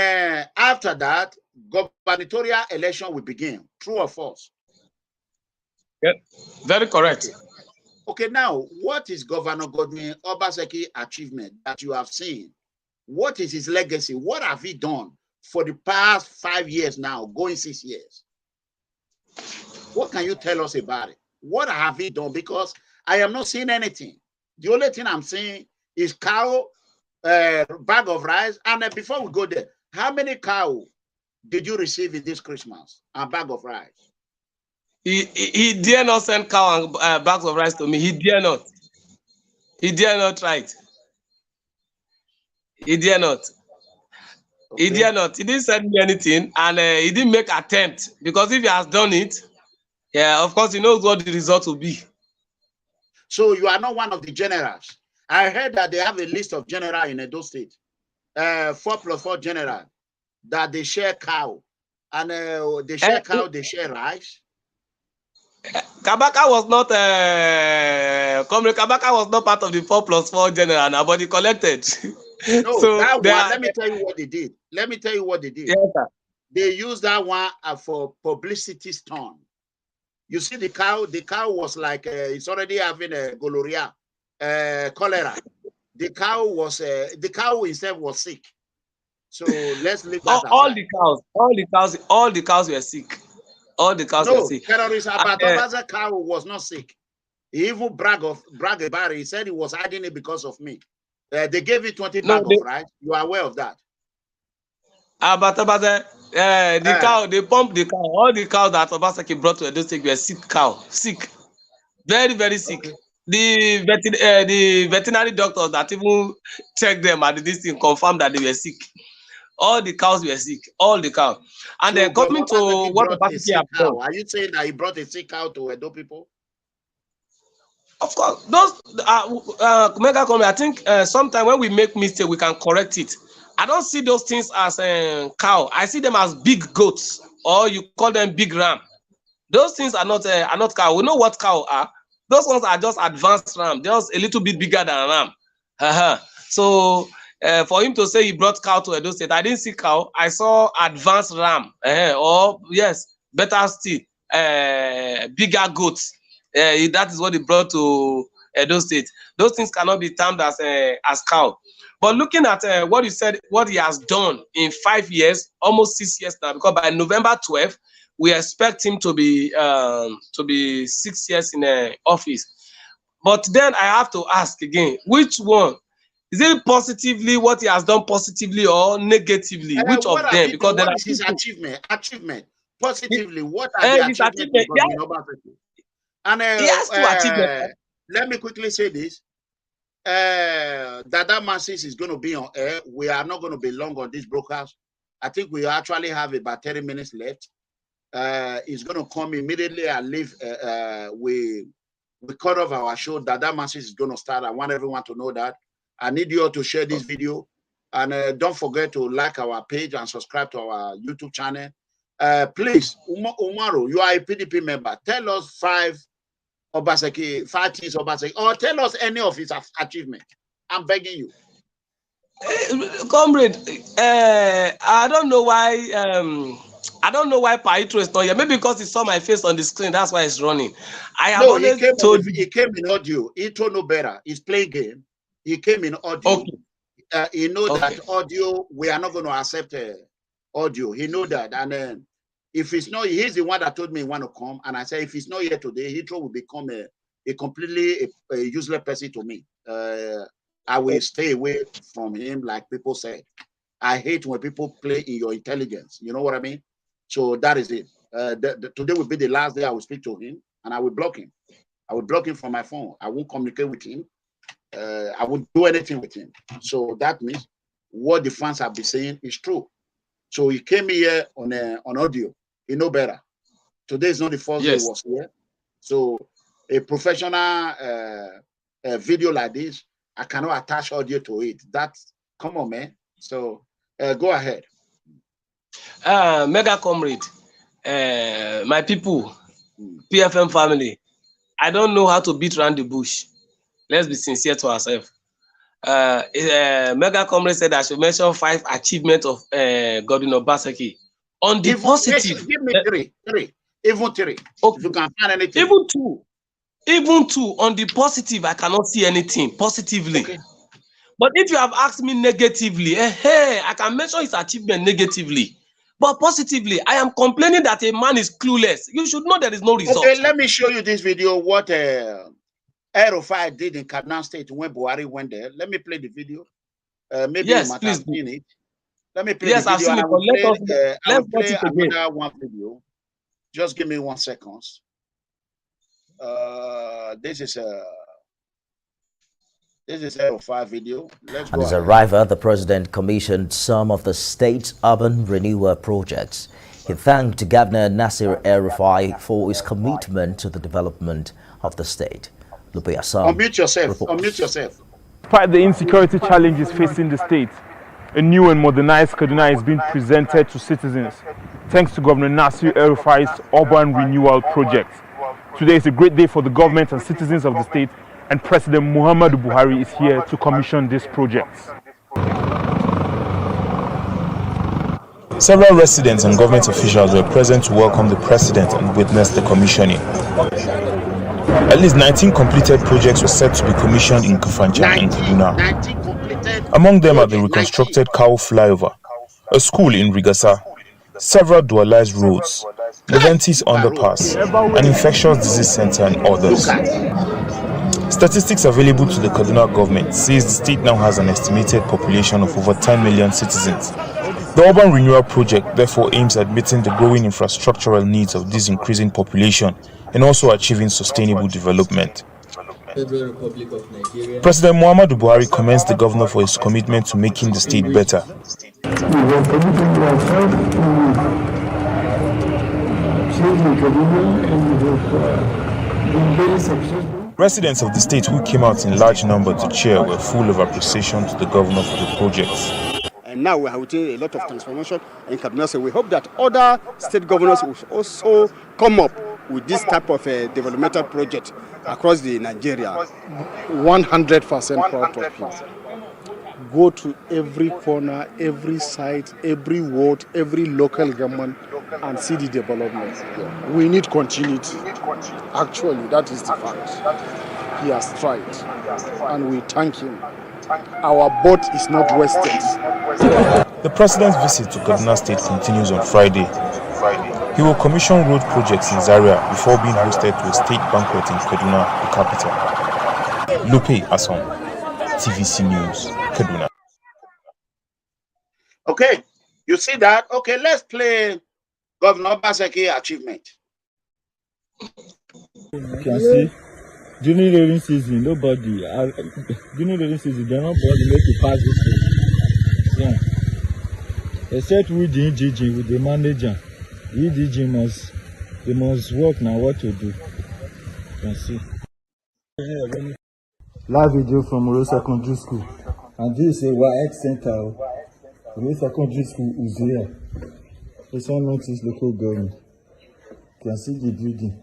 Speaker 1: after that, gubernatorial election will begin. True or false?
Speaker 2: Yeah, very correct.
Speaker 1: Okay, now, what is Governor Godwin Obaseki achievement that you have seen? What is his legacy? What have he done for the past 5 years now, going 6 years? What can you tell us about it? What have he done? Because I am not seeing anything. The only thing I'm seeing is cow, bag of rice. And before we go there, how many cow did you receive in this Christmas? A bag of rice?
Speaker 2: He dare not send cow and bags of rice to me. He dare not. He dare not try it. He dare not. Okay. He dare not. He didn't send me anything, and he didn't make attempt, because if he has done it, yeah, of course he knows what the result will be.
Speaker 1: So you are not one of the generals. I heard that they have a list of generals in Edo State, 4+4 general, that they share cow, and they share cow, they share rice.
Speaker 2: Kabaka was not Comrade Kabaka was not part of the 4+4 general now, but he collected.
Speaker 1: No, so that one, let me tell you what they did. Let me tell you what they did.
Speaker 2: Yes, sir.
Speaker 1: They used that one for publicity stunt. You see the cow was like it's already having a gonorrhea, cholera. The cow itself was sick. So let's leave that
Speaker 2: all the cows were sick. All the cows were sick.
Speaker 1: Terrorist Abataba's cow was not sick. He even brag about it. He said he was hiding it because of me. They gave it 20 bags of rice. You are aware of that?
Speaker 2: Abatabaza, the cow, they pumped the cow. All the cows that Obaseki brought to Edo State were sick cow. Sick. Very, very sick. Okay. The veterinary doctors that even checked them at this thing confirmed that they were sick. All the cows were sick. All the cows. And then coming to what Obaseki have done.
Speaker 1: Are you saying that he brought a sick cow to Edo people?
Speaker 2: Of course, those MEGACOMRADE, I think sometimes when we make mistake, we can correct it. I don't see those things as cow. I see them as big goats, or you call them big ram. Those things are not cow. We know what cow are. Those ones are just advanced ram, just a little bit bigger than ram. So for him to say he brought cow to Edo State, I didn't see cow. I saw advanced ram, or yes, better still, bigger goats. That is what he brought to Edo State. Those things cannot be termed as cow. But looking at what you said, what he has done in 5 years, almost 6 years now, because by November 12th, we expect him to be 6 years in office. But then I have to ask again, which one? Is it positively what he has done positively or negatively? Which of them? Because
Speaker 1: what is his achievement? Positively, what are the achievements? And
Speaker 2: he has to achieve it.
Speaker 1: Let me quickly say this. Dada Masses is going to be on air. We are not going to be long on this broadcast. I think we actually have about 30 minutes left. He's going to come immediately and leave. We cut off our show. Dada Masses is going to start. I want everyone to know that. I need you all to share this video. And don't forget to like our page and subscribe to our YouTube channel. Please, Umaru, you are a PDP member. Tell us 5 things Obaseki, or tell us any of his achievement. I'm begging you.
Speaker 2: Comrade, I don't know why I don't know why Paitro is not here. Maybe because he saw my face on the screen. That's why it's running. I have
Speaker 1: No,
Speaker 2: always told you.
Speaker 1: He came in audio. Intro no better. He's playing game. He came in audio.
Speaker 2: Okay.
Speaker 1: He know that audio, we are not going to accept audio. He know that. And then if it's not, he's the one that told me he want to come. And I said, if he's not here today, Hitro will become a completely useless person to me. I will stay away from him, like people say. I hate when people play in your intelligence. You know what I mean? So that is it. Today will be the last day I will speak to him, and I will block him. I will block him from my phone. I won't communicate with him. I won't do anything with him. So that means what the fans have been saying is true. So he came here on audio. He know better. Today is not the first day he was here. So a professional video like this, I cannot attach audio to it. That's, come on, man. So go ahead.
Speaker 2: Mega Comrade, my people, PFM family, I don't know how to beat around the bush. Let's be sincere to ourselves. Mega Comrade said I should mention 5 achievements of GODWIN Obaseki. On the positive,
Speaker 1: give me three, even 3.
Speaker 2: Okay.
Speaker 1: If you can find anything.
Speaker 2: Even two. On the positive, I cannot see anything positively. Okay. But if you have asked me negatively, I can mention his achievement negatively. But positively, I am complaining that a man is clueless. You should know there is no result.
Speaker 1: Okay, let me show you this video, what Aerofire did in Kaduna State when Buhari went there. Let me play the video. Maybe
Speaker 2: yes,
Speaker 1: you might
Speaker 2: please
Speaker 1: have seen it. Let me play
Speaker 2: the video.
Speaker 1: I've seen it. I will play
Speaker 2: again.
Speaker 1: Another one video. Just give me 1 second. This is Aerofire video. Let's go.
Speaker 3: On his arrival, the president commissioned some of the state's urban renewal projects. He thanked Governor Nasir El-Rufai for his commitment to the development of the state.
Speaker 1: Unmute yourself. Unmute yourself.
Speaker 4: Despite the insecurity challenges facing the state, a new and modernized Kaduna is being presented to citizens thanks to Governor Nasir El-Rufai's urban renewal project. Today is a great day for the government and citizens of the state, and President Muhammadu Buhari is here to commission this project.
Speaker 5: Several residents and government officials were present to welcome the president and witness the commissioning. At least 19 completed projects were set to be commissioned in Kufanja and Kaduna. Among them are the reconstructed Cow Flyover, a school in Rigasa, several dualized roads, Leventis Underpass, an infectious disease center, and others. Statistics available to the Kaduna government says the state now has an estimated population of over 10 million citizens. The urban renewal project therefore aims at meeting the growing infrastructural needs of this increasing population and also achieving sustainable development. President Muhammadu Buhari commends the governor for his commitment to making the state better. Residents of the state who came out in large number to cheer were full of appreciation to the governor for the projects.
Speaker 6: And now we are within a lot of transformation in Kaduna. So we hope that other state governors will also come up with this type of a developmental project across the Nigeria.
Speaker 7: 100% proud of him. Go to every corner, every site, every ward, every local government and see the development. We need continuity. Actually, that is the fact. He has tried and we thank him. Our boat is not wasted.
Speaker 5: The president's visit to Kaduna State continues on Friday. He will commission road projects in Zaria before being hosted to a state banquet in Kaduna, the capital. Lupe Asom, TVC News, Kaduna.
Speaker 1: Okay, you see that? Okay, let's play Governor Obaseki achievement.
Speaker 8: You can see, during rainy season, nobody, during rainy season, they're not bothered make you pass this way. Yeah. Except with the EDG, with the manager. The EDG must work now what to do. You can see. Live video from Oro Secondary School. And this is a YX Center. Oro Secondary School is here. This one notice local government. You can see the building.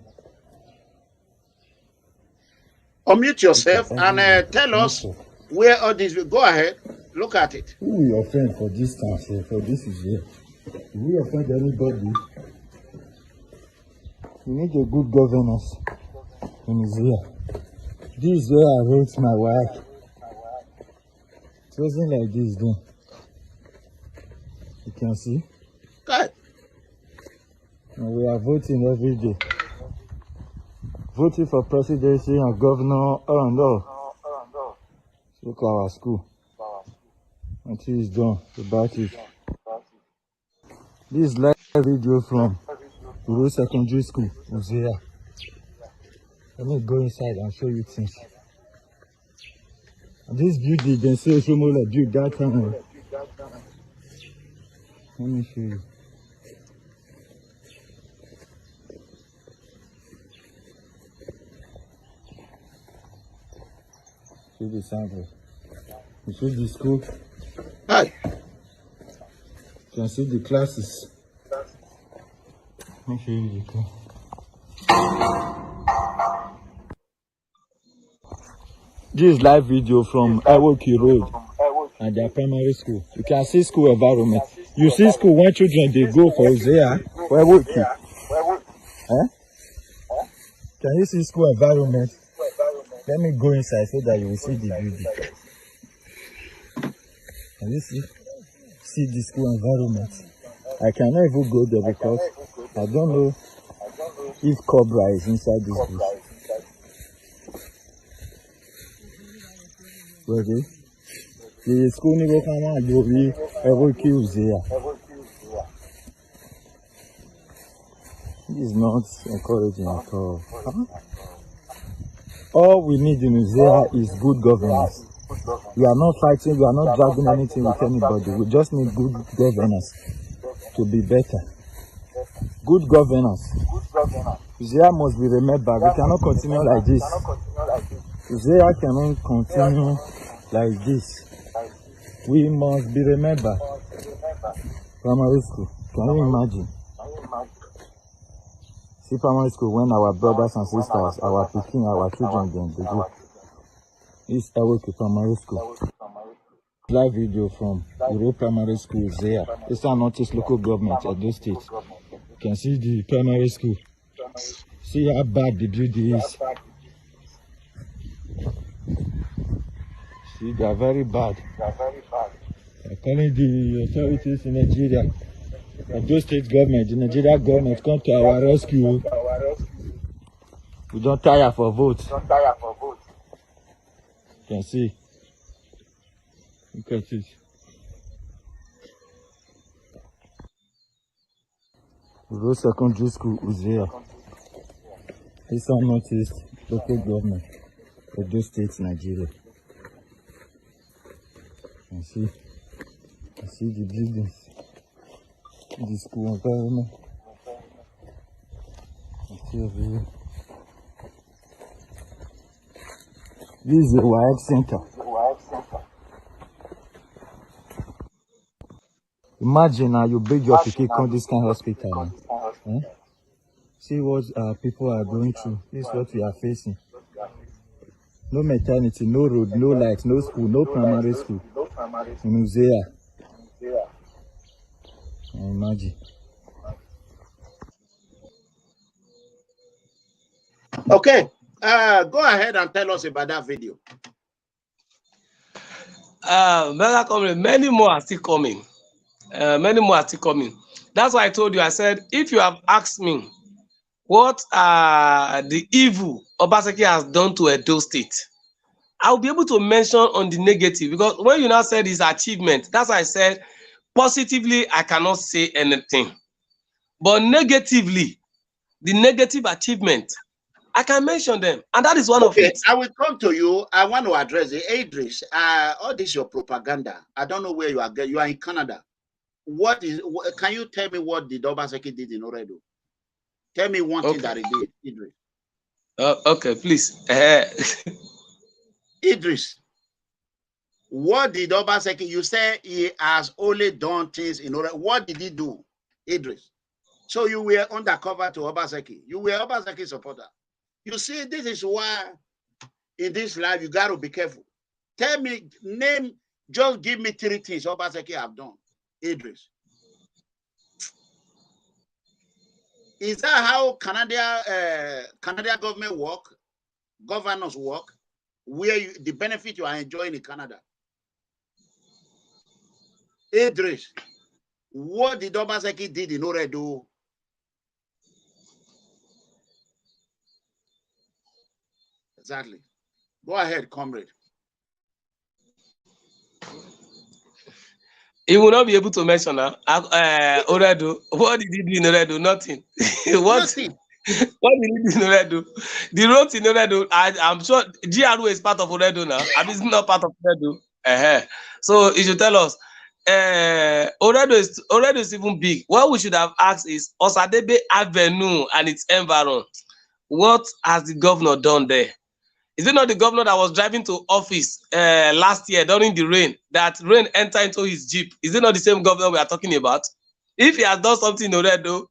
Speaker 1: Unmute yourself and tell us where all this will go ahead. Look at it.
Speaker 8: Who will offend for this time? For this is here. Do we offend anybody? We need a good governance in Israel. This is where I wrote my wife. It wasn't like this then. You can see.
Speaker 1: Good.
Speaker 8: And we are voting every day. Voting for presidency and governor. Oh no. Look at our school. Until it's done about it. This is live video from Rural Secondary School, Uzea. Let me go inside and show you things. And this building, they say Shomola built that time. Let me show you. See the sample. You see the school?
Speaker 1: Hi.
Speaker 8: You can see the classes. Let me show you the class. This is live video from Ewoki Road and their primary school. You can see school environment. You see school when children they go for Uzea, for Ewoki. Huh? Can you see school environment? Let me go inside so that you will see the building. Can you see the school environment? I cannot even go there because I don't know if Cobra is inside this bush. Ready? The school never come out, you'll be able to use here. This is not encouraging at all. Huh? All we need in Uzea is good governance. We are not fighting, we are not dragging anything with anybody. We just need good governance to be better. Good governance. Uzea must be remembered. We cannot continue like this. Uzea cannot continue like this. We must be remembered. Primary school. Can you imagine? See primary school when our brothers and sisters, our pikin, our children, they go. This Ewoki Primary School. Live video from Uro Primary School there. It's an Northeast local government at those states. You can see the primary school. See how bad the building is. See, they are very bad. They're calling the authorities in Nigeria, those state government, the Nigeria government, come to our rescue. We don't tire for votes. You can see. Look at it. Rural Secondary School Uzea. It's our Northeast local government of those states, Nigeria. You can see the buildings, the school environment. You see over here. This is the WHISTLEBLOWER Center. Imagine now you bring your pikin come this kind of hospital. Eh? See what people are going through. This is what we are facing. No maternity, no road, no lights, no school, no primary school. In Uzea. Imagine.
Speaker 1: Okay. Go ahead and tell us about that video.
Speaker 2: MEGACOMRADE, many more are still coming. Many more are still coming. That's why I told you, I said, if you have asked me what the evil Obaseki has done to Edo State, I'll be able to mention on the negative, because when you now said his achievement, that's why I said positively I cannot say anything. But negatively, the negative achievement, I can mention them, and that is one of it.
Speaker 1: I will come to you. I want to address the Idris. All this your propaganda. I don't know where you are. You are in Canada. Can you tell me what the Obaseki did in Oredo? Tell me one thing that he did, Idris.
Speaker 2: Okay, please.
Speaker 1: Idris, what did Obaseki? You say he has only done things in Oredo. What did he do, Idris? So you were undercover to Obaseki. You were Obaseki supporter. You see, this is why in this life you got to be careful. Tell me, just give me 3 things Obaseki have done, Idris. Is that how Canadian government work, governors work, where the benefit you are enjoying in Canada? Idris, what did Obaseki did in order to do? Exactly. Go ahead, comrade.
Speaker 2: He will not be able to mention now. Oredo. What did he do in Oredo? Nothing.
Speaker 1: Nothing.
Speaker 2: What did he do in Oredo? The roads in Oredo, I'm sure GRO is part of Oredo now. I mean, it's not part of Oredo. So he should tell us. Oredo is even big. What we should have asked is Osadebe Avenue and its environment. What has the governor done there? Is it not the governor that was driving to office last year during the rain, that rain entered into his Jeep? Is it not the same governor we are talking about? If he has done something in Oredo,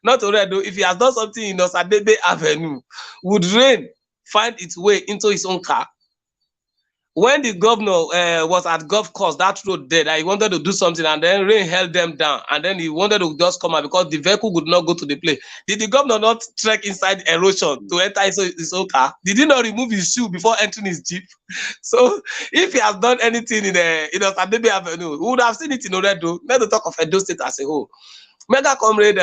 Speaker 2: not Oredo, if he has done something in Osadebe Avenue, would rain find its way into his own car? When the governor was at golf course, that road there, that he wanted to do something, and then rain held them down, and then he wanted to just come out because the vehicle would not go to the place. Did the governor not trek inside erosion to enter his own car? Did he not remove his shoe before entering his Jeep? So if he has done anything in Osadebe Avenue, we would have seen it in Oredo. Not to talk of Edo State as a whole. Mega Comrade,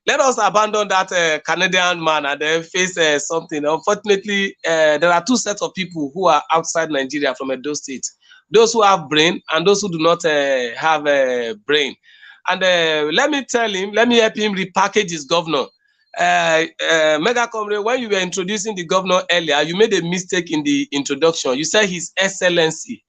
Speaker 2: let us abandon that Canadian man and then face something. Unfortunately, there are two sets of people who are outside Nigeria from Edo State. Those who have brain and those who do not have a brain. And let me help him repackage his governor. Mega Comrade, when you were introducing the governor earlier, you made a mistake in the introduction. You said His Excellency.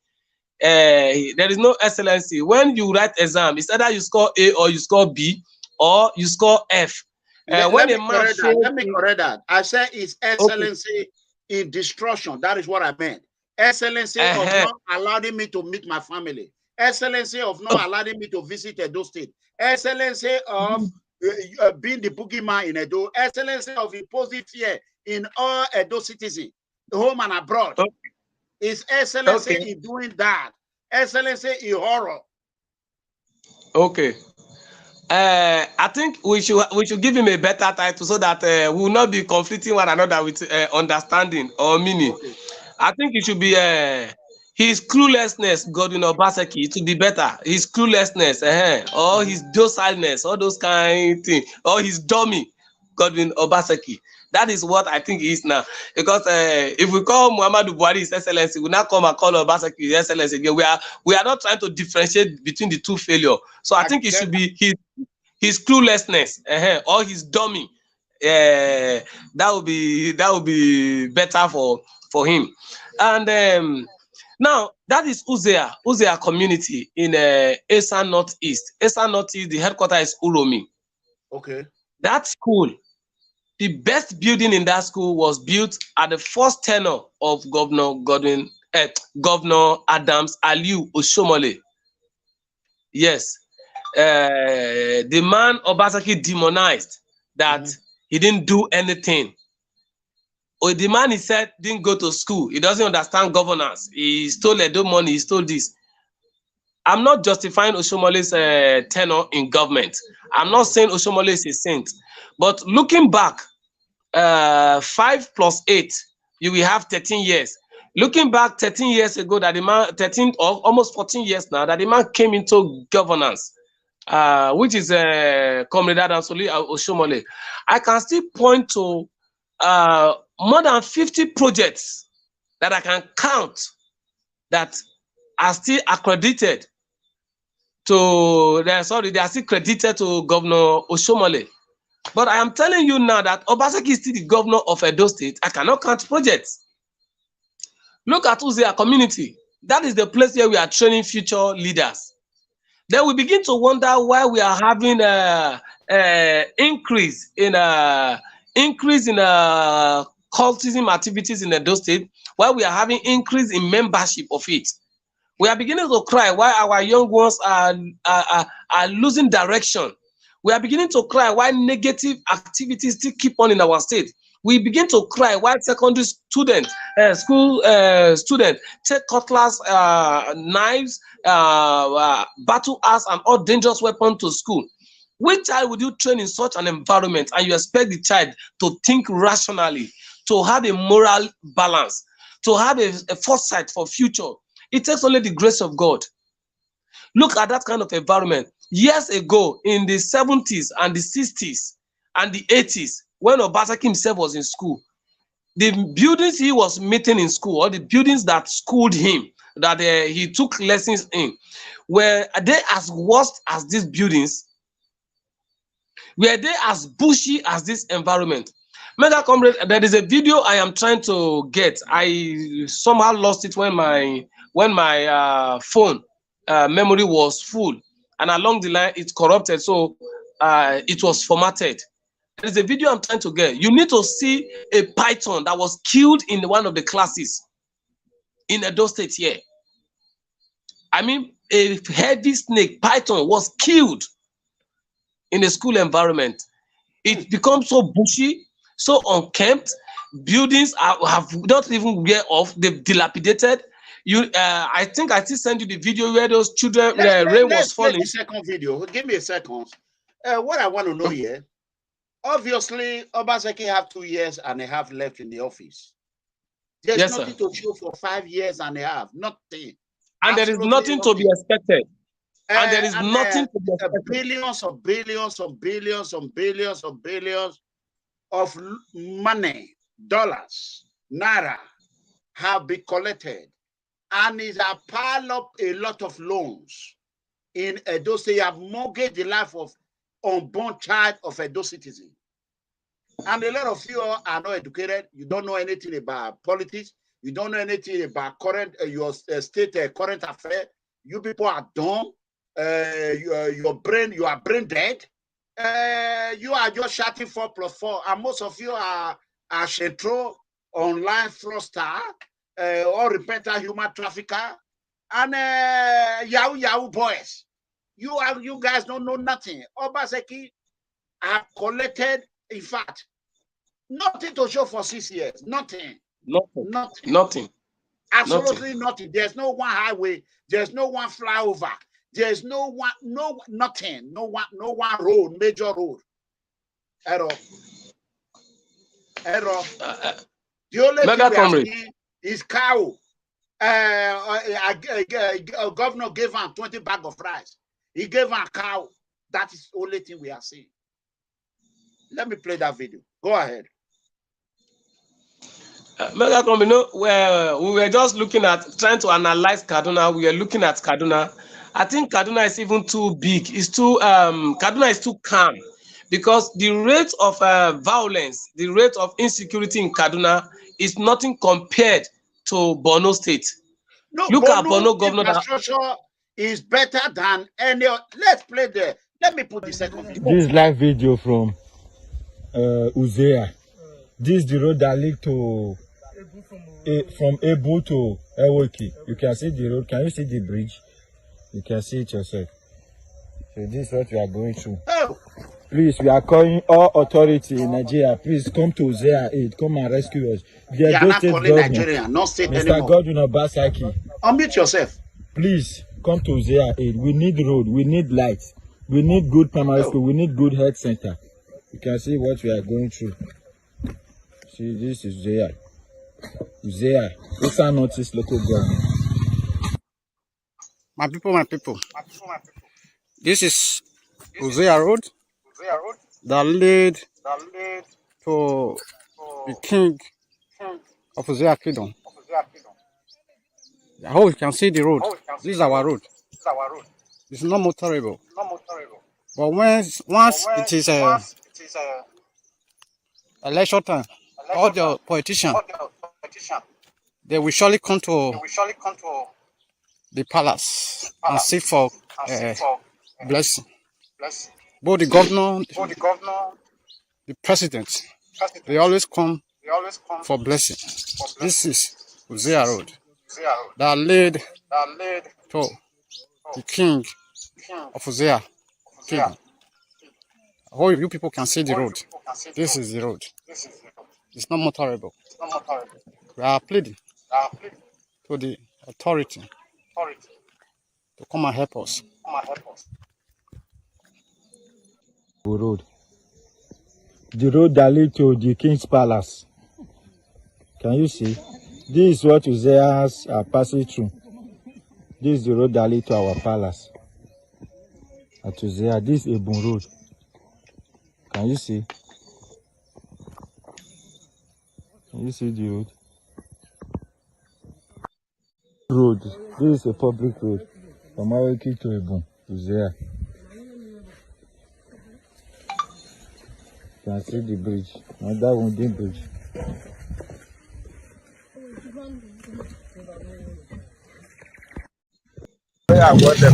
Speaker 2: There is no excellency. When you write exam, it's either you score A or you score B, or you score F.
Speaker 1: Let me correct that. I said His Excellency in destruction. That is what I meant. Excellency of not allowing me to meet my family. Excellency of not allowing me to visit Edo State. Excellency of being the boogeyman in Edo. Excellency of imposing fear in all Edo citizens, home and abroad. His Excellency in doing that. Excellency in horror. Okay. I think we should give him a better title so that we will not be conflicting one another with understanding or meaning. Okay. I think it should be his cluelessness, Godwin Obaseki. It would be better. His cluelessness, or his docileness, all those kind of things, or his dummy, Godwin Obaseki. That is what I think he is now. Because if we call Muhammadu Buhari His Excellency, we now come and call Obaseki His Excellency again. We are not trying to differentiate between the two failures. So I think it should be his cluelessness, or his dummy. That would be better for him. And now that is Uzea community in Esan Northeast. Esan Northeast, the headquarters is Uromi. Okay. That school, the best building in that school was built at the first tenure of Governor Adams Aliu Oshomole. Yes. The man Obaseki demonized that he didn't do anything. Or the man, he said, didn't go to school. He doesn't understand governance. He stole Edo money. He stole this. I'm not justifying Oshomole's tenure in government. I'm not saying Oshomole is a saint. But looking back, 5 plus 8, you will have 13 years. Looking back 13 years ago, that the man, 13 or almost 14 years now, that the man came into governance, which is Comrade Adamsoli Oshomole. I can still point to more than 50 projects that I can count that are still accredited to, they are still credited to Governor Oshomole. But I am telling you now that Obaseki is still the governor of Edo State. I cannot count projects. Look at Uzea community. That is the place where we are training future leaders. Then we begin to wonder why we are having increase in cultism activities in Edo State, why we are having increase in membership of it. We are beginning to cry why our young ones are losing direction. We are beginning to cry why negative activities still keep on in our state. We begin to cry why secondary students, school students take cutlass, knives, battle axe, and all dangerous weapons to school.
Speaker 2: Which child would you train in such an environment and you expect the child to think rationally, to have a moral balance, to have a foresight for future? It takes only the grace of God. Look at that kind of environment. Years ago, in the 70s and the 60s and the 80s, when Obaseki himself was in school, the buildings he was meeting in school, or the buildings that schooled him, that he took lessons in, were they as worst as these buildings? Were they as bushy as this environment? Mega Comrade, there is a video I am trying to get. I somehow lost it when my phone memory was full, and along the line it corrupted, so it was formatted. There is a video I'm trying to get. You need to see a python that was killed in one of the classes in Edo State here. I mean, a heavy snake python was killed in a school environment. It becomes so bushy, so unkempt. Buildings have not even wear off. They've dilapidated. I think I still send you the video where those children, rain was falling.
Speaker 1: The second video. Give me a second. What I want to know here, obviously, Obaseki have 2 years and a half left in the office. There's
Speaker 2: Yes,
Speaker 1: nothing
Speaker 2: sir.
Speaker 1: to show for 5 years and a half. Nothing.
Speaker 2: And there is nothing to be expected. And there is nothing to be expected.
Speaker 1: Billions of billions of billions of billions of billions of money, dollars, naira, have been collected. And it has piled up a lot of loans in Edo State. You have mortgaged the life of unborn child of Edo citizen. And a lot of you are not educated. You don't know anything about politics. You don't know anything about current your state current affair. You people are dumb. You are brain dead. You are just shouting 4 + 4, and most of you are Shetro, online fraudster, or repentant human trafficker, and Yahoo boys. You guys don't know nothing. Obaseki have collected, in fact, nothing to show for 6 years. Nothing. Absolutely nothing. There's no one highway. There's no one flyover. There's no one, nothing. No one road, major road. Error. The only thing we have seen is cow. A governor gave him 20 bags of rice. He gave him a cow. That is the only thing we are seeing. Let me play that video. Go ahead.
Speaker 2: Where we were just looking at, trying to analyze Kaduna. We were looking at Kaduna. I think Kaduna is even too big. It's too Kaduna is too calm, because the rate of violence, the rate of insecurity in Kaduna is nothing compared to Borno State.
Speaker 1: No,
Speaker 2: look at Borno governor.
Speaker 1: Infrastructure is better than any. Let's play there. Let me put the second video.
Speaker 8: This live video from Uzea. This is the road that leads to from Ebu to Ewoki. You can see the road. Can you see the bridge? You can see it yourself. So this is what we are going through.
Speaker 1: Oh.
Speaker 8: Please, we are calling all authority in Nigeria. Please come to Uzea Aid. Come and rescue us.
Speaker 1: They are not calling Nigeria, not state anymore.
Speaker 8: Mr. GODWIN Obaseki.
Speaker 1: Unmute yourself.
Speaker 8: Please come to Uzea Aid. We need road. We need lights. We need good primary school. We need good health center. You can see what we are going through. See, this is Uzea. Uzea. This is Northeast local government.
Speaker 6: My people. This is Uzea Road that lead to the king of Uzea Kingdom. I hope you can see the road. This is our road. It's not motorable. But once it is election time, all the politicians, they will surely come to the palace and seek for blessing. Both the governor, the president, they always come for blessing. This is Uzea Road that led to the king of Uzea Kingdom. I hope you people can see the road. This is the road. It's not motorable. We are pleading to the authority to come and help us.
Speaker 8: road. The road that leads to the King's Palace. Can you see? This is what Uzeas are passing through. This is the road that leads to our palace. At Uzea, this is Ebun Road. Can you see? Can you see the road? Road. This is a public road from Aweki to Ebun, Uzea. You can see the bridge. Another wooden bridge.
Speaker 7: Yeah, what the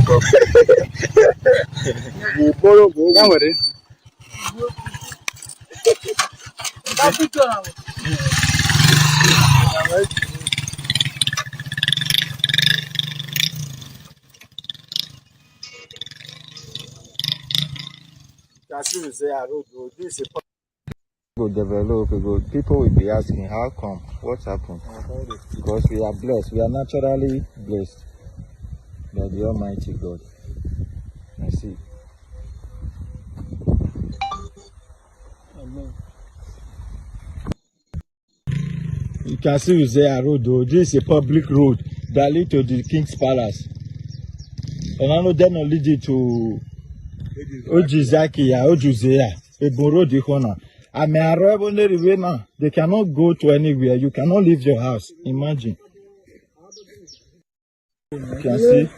Speaker 8: Go develop, people will be asking, how come? What happened? Because we are blessed. We are naturally blessed by the Almighty God. I see. You can see Uzea Road, though. This is a public road that leads to the King's Palace. And I know they're not leading to Ojizaki, Ojuzea, Ebun Road, Ikona. I may arrive on the river now. They cannot go to anywhere. You cannot leave your house. Imagine. You can see.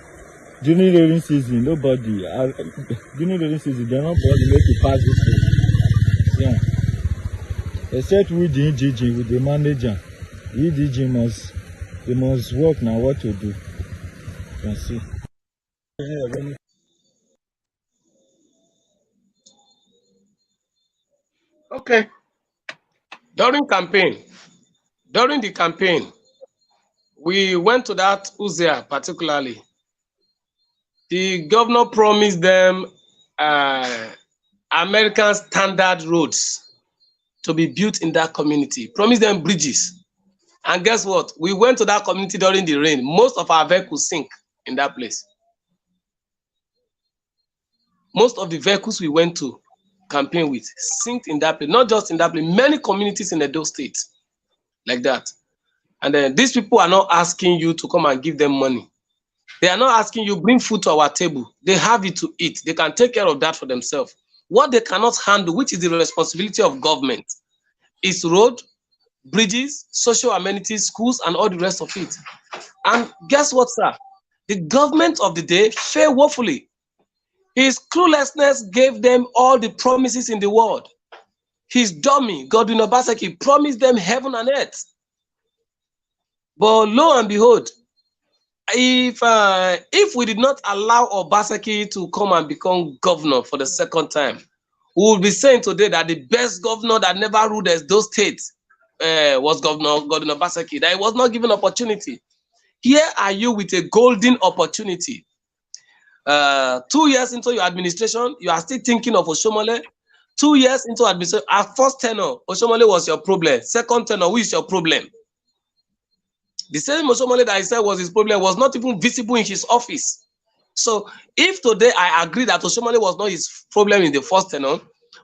Speaker 8: During the rainy season, nobody. During the rainy season, they're not going to make it pass this way. Yeah. Except with the EDG, with the manager. The EDG must work now what to do. You can see.
Speaker 2: Okay. During the campaign, we went to that Uzea particularly. The governor promised them American standard roads to be built in that community. Promised them bridges. And guess what? We went to that community during the rain. Most of our vehicles sink in that place. Most of the vehicles we went to campaign with sink in that place. Not just in that place, many communities in Edo State like that. And then these people are not asking you to come and give them money. They are not asking you bring food to our table. They have it to eat. They can take care of that for themselves. What they cannot handle, which is the responsibility of government, is road, bridges, social amenities, schools, and all the rest of it. And guess what, sir? The government of the day failed woefully. His cluelessness gave them all the promises in the world. His dummy, GODWIN Obaseki, promised them heaven and earth. But lo and behold, if we did not allow Obaseki to come and become governor for the second time, we would be saying today that the best governor that never ruled those states was Governor GODWIN Obaseki, that he was not given opportunity. Here are you with a golden opportunity. 2 years into your administration, you are still thinking of Oshomole. 2 years into administration, at first tenure, Oshomole was your problem. Second tenure, who is your problem? The same Oshomole that I said was his problem was not even visible in his office. So if today I agree that Oshomole was not his problem in the first tenure,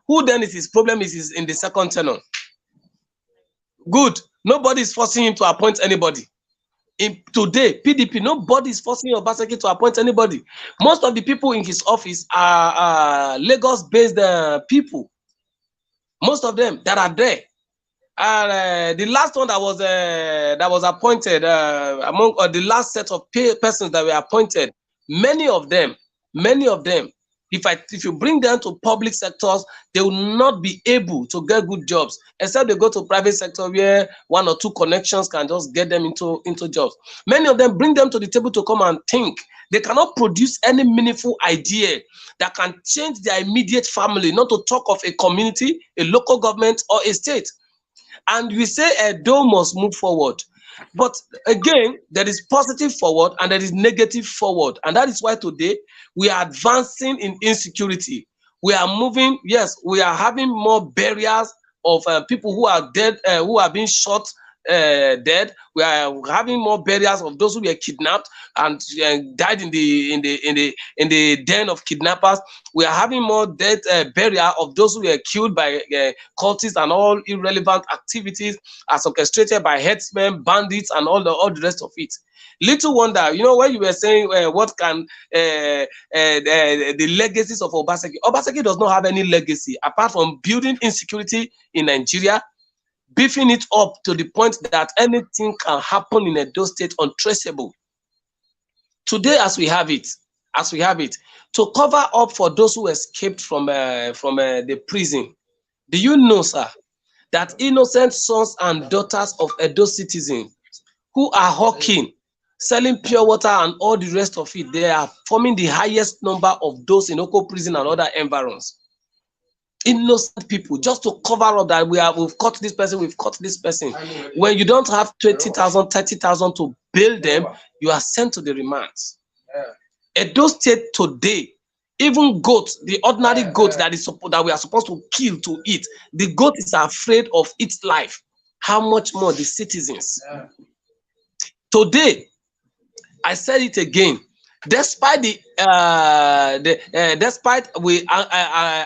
Speaker 2: who then is his problem is in the second tenure? Good. Nobody is forcing him to appoint anybody. Today, PDP, nobody is forcing Obaseki to appoint anybody. Most of the people in his office are Lagos-based people. Most of them that are there. The last one that was appointed among the last set of persons that were appointed, many of them, if you bring them to public sectors, they will not be able to get good jobs, except they go to private sector where 1 or 2 connections can just get them into jobs. Many of them bring them to the table to come and think. They cannot produce any meaningful idea that can change their immediate family, not to talk of a community, a local government, or a state. And we say Edo must move forward. But again, there is positive forward and there is negative forward. And that is why today we are advancing in insecurity. We are moving, yes, we are having more barriers of people who are dead, who are being shot dead. We are having more burials of those who were kidnapped and died in the den of kidnappers. We are having more dead burial of those who were killed by cultists and all irrelevant activities as orchestrated by herdsmen, bandits, and all the rest of it. Little wonder, you know, when you were saying what can the legacies of Obaseki. Obaseki does not have any legacy apart from building insecurity in Nigeria, beefing it up to the point that anything can happen in Edo State untraceable. Today, as we have it, to cover up for those who escaped from the prison. Do you know, sir, that innocent sons and daughters of Edo citizens who are hawking, selling pure water and all the rest of it, they are forming the highest number of those in Oko prison and other environs. Innocent people, just to cover up that we've caught this person, we've caught this person. When you don't have 20,000, 30,000 to bail them, you are sent to the remands. Edo State today, even goat, the ordinary goat that we are supposed to kill to eat, the goat is afraid of its life. How much more the citizens? Today, I said it again. Despite the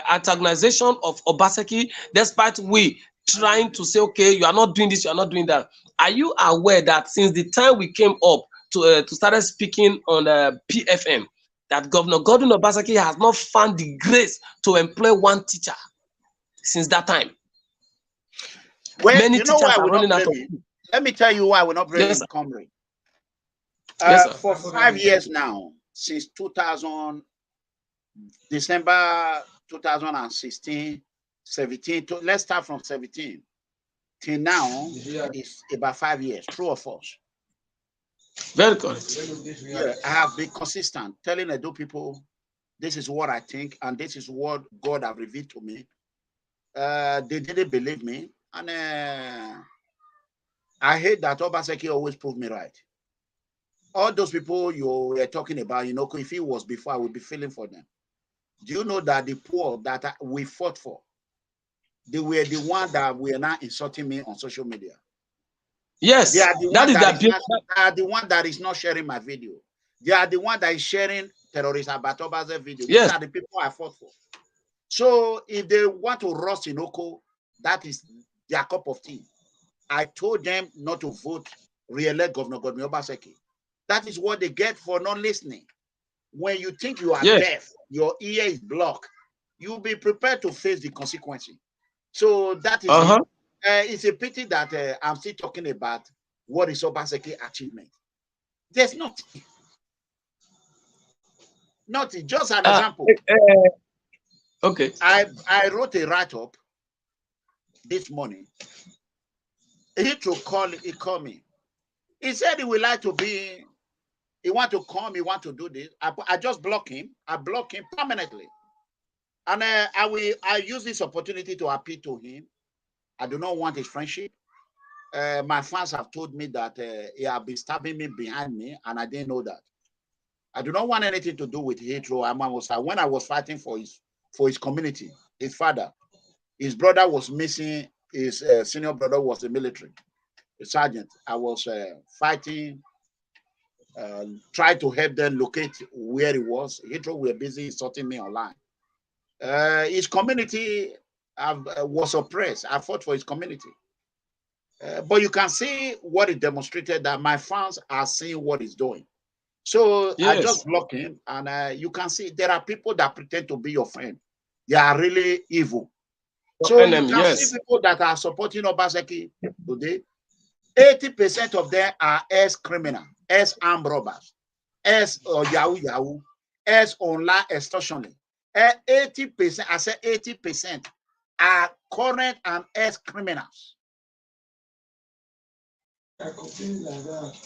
Speaker 2: antagonization of Obaseki, despite we trying to say, okay, you are not doing this, you are not doing that. Are you aware that since the time we came up to start speaking on PFM, that Governor Godwin Obaseki has not found the grace to employ one teacher since that time?
Speaker 1: Well,
Speaker 2: many
Speaker 1: you know
Speaker 2: teachers
Speaker 1: why
Speaker 2: are running out of.
Speaker 1: Let me tell you why we're not blaming Comrade. For 5 years now, since 2000, December 2016, 17, let's start from 17 till now, it's about 5 years, true or false?
Speaker 2: Very correct.
Speaker 1: Yeah, I have been consistent telling Edo people, this is what I think, and this is what God have revealed to me. They didn't believe me, and I hate that Obaseki always proved me right. All those people you were talking about, you know, if it was before, I would be feeling for them. Do you know that the poor that we fought for, they were the one that were now insulting me on social media?
Speaker 2: Yes,
Speaker 1: they are the one that is not sharing my video. They are the one that is sharing terrorist Abatoba's video.
Speaker 2: Yes.
Speaker 1: These are the people I fought for. So if they want to rust in Oko, that is their cup of tea. I told them not to vote, re-elect Governor Godwin Obaseki. That is what they get for not listening. When you think you are deaf, your ear is blocked, you'll be prepared to face the consequences. So that is it. It's a pity that I'm still talking about what is Obaseki achievement. There's nothing. Nothing. Just an example.
Speaker 2: Okay.
Speaker 1: I wrote a write-up this morning. He called me. He said he would like to be. He want to come, he want to do this. I just block him. I block him permanently. And I use this opportunity to appeal to him. I do not want his friendship. My fans have told me that he have been stabbing me behind me, and I didn't know that. I do not want anything to do with hatred. When I was fighting for his community, his father, his brother was missing. His senior brother was a military, a sergeant. I was fighting. Try to help them locate where he was. Hitler were busy insulting me online. His community was oppressed. I fought for his community. But you can see what it demonstrated, that my fans are seeing what he's doing. So I just block him, and you can see there are people that pretend to be your friend. They are really evil. So you can see people that are supporting Obaseki today. 80% of them are ex-criminal, ex-armed robbers, ex-yahoo, ex-online extortion. 80%, I said 80% are current and ex-criminals.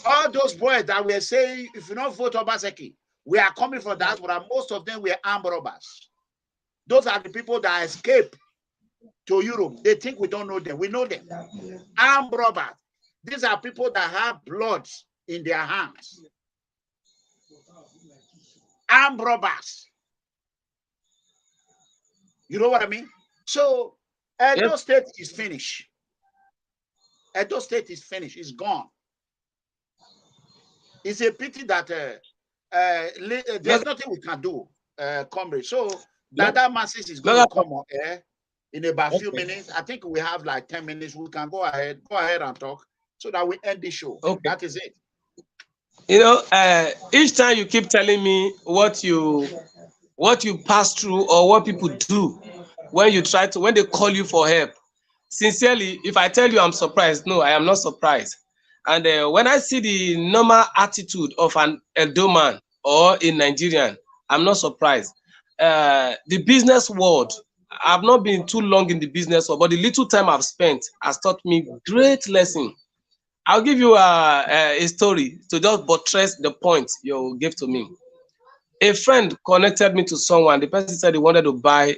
Speaker 1: All those boys that were saying, if you don't vote Obaseki, we are coming for that, but most of them were armed robbers. Those are the people that escape to Europe. They think we don't know them. We know them. Armed robbers. These are people that have blood in their hands. Armed robbers. You know what I mean? So Edo State is finished. Edo State is finished. It's gone. It's a pity that there's nothing we can do, Comrade. So Dada Masses is going to come on air in about a few minutes. I think we have like 10 minutes. We can go ahead and talk so that we end the show. Okay. That is it.
Speaker 2: You know, each time you keep telling me what you pass through or what people do when they call you for help. Sincerely, if I tell you I'm surprised, no, I am not surprised. And when I see the normal attitude of an Edo man or a Nigerian, I'm not surprised. The business world, I've not been too long in the business world, but the little time I've spent has taught me great lesson. I'll give you a story to just buttress the point you gave to me. A friend connected me to someone. The person said he wanted to buy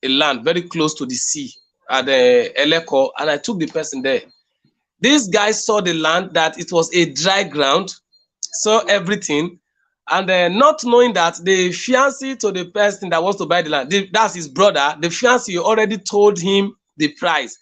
Speaker 2: a land very close to the sea at Eleko, and I took the person there. This guy saw the land, that it was a dry ground, saw everything, and not knowing that the fiancé to the person that wants to buy the land, that's his brother, the fiancé already told him the price,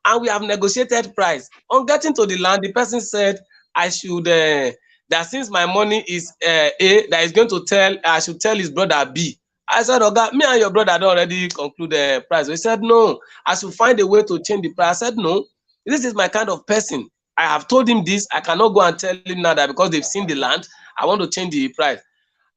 Speaker 2: and we have negotiated price. On getting to the land, the person said, I should, that since my money is A, that is going to tell, I should tell his brother B. I said, okay, me and your brother don't already conclude the price. He said, no, I should find a way to change the price. I said, no, this is my kind of person. I have told him this. I cannot go and tell him now that because they've seen the land, I want to change the price.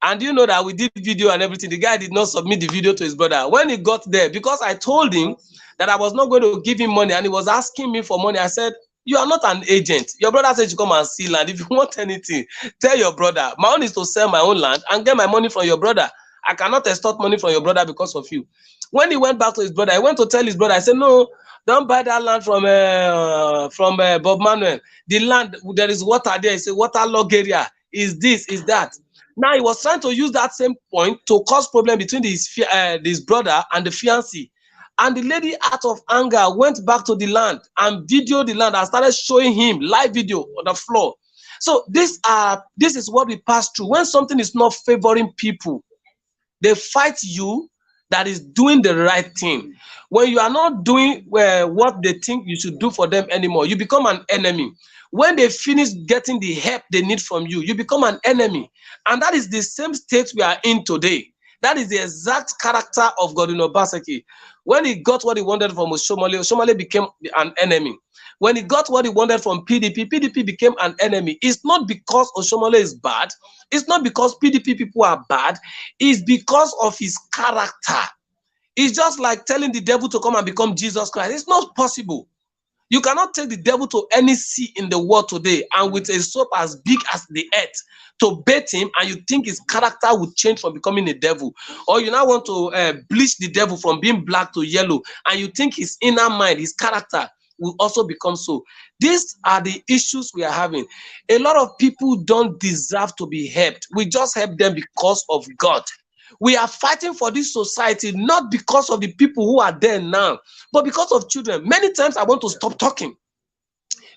Speaker 2: And you know that we did video and everything. The guy did not submit the video to his brother. When he got there, because I told him that I was not going to give him money and he was asking me for money, I said, you are not an agent. Your brother said you come and see land. If you want anything, tell your brother. My own is to sell my own land and get my money from your brother. I cannot extort money from your brother because of you. When he went back to his brother, I went to tell his brother, I said, no, don't buy that land from Bob Manuel. The land, there is water there. It's a waterlogged area. Is this, is that. Now he was trying to use that same point to cause problem between his brother and the fiancé. And the lady, out of anger, went back to the land and videoed the land and started showing him live video on the floor. So this is what we pass through. When something is not favoring people, they fight you that is doing the right thing. When you are not doing what they think you should do for them anymore, you become an enemy. When they finish getting the help they need from you, you become an enemy. And that is the same state we are in today. That is the exact character of GODWIN Obaseki. When he got what he wanted from Oshomole, Oshomole became an enemy. When he got what he wanted from PDP, PDP became an enemy. It's not because Oshomole is bad. It's not because PDP people are bad. It's because of his character. It's just like telling the devil to come and become Jesus Christ. It's not possible. You cannot take the devil to any sea in the world today and with a soap as big as the earth to bait him, and you think his character would change from becoming a devil. Or you now want to bleach the devil from being black to yellow, and you think his inner mind, his character will also become so. These are the issues we are having. A lot of people don't deserve to be helped. We just help them because of God. We are fighting for this society not because of the people who are there now, but because of children. Many times I want to stop talking.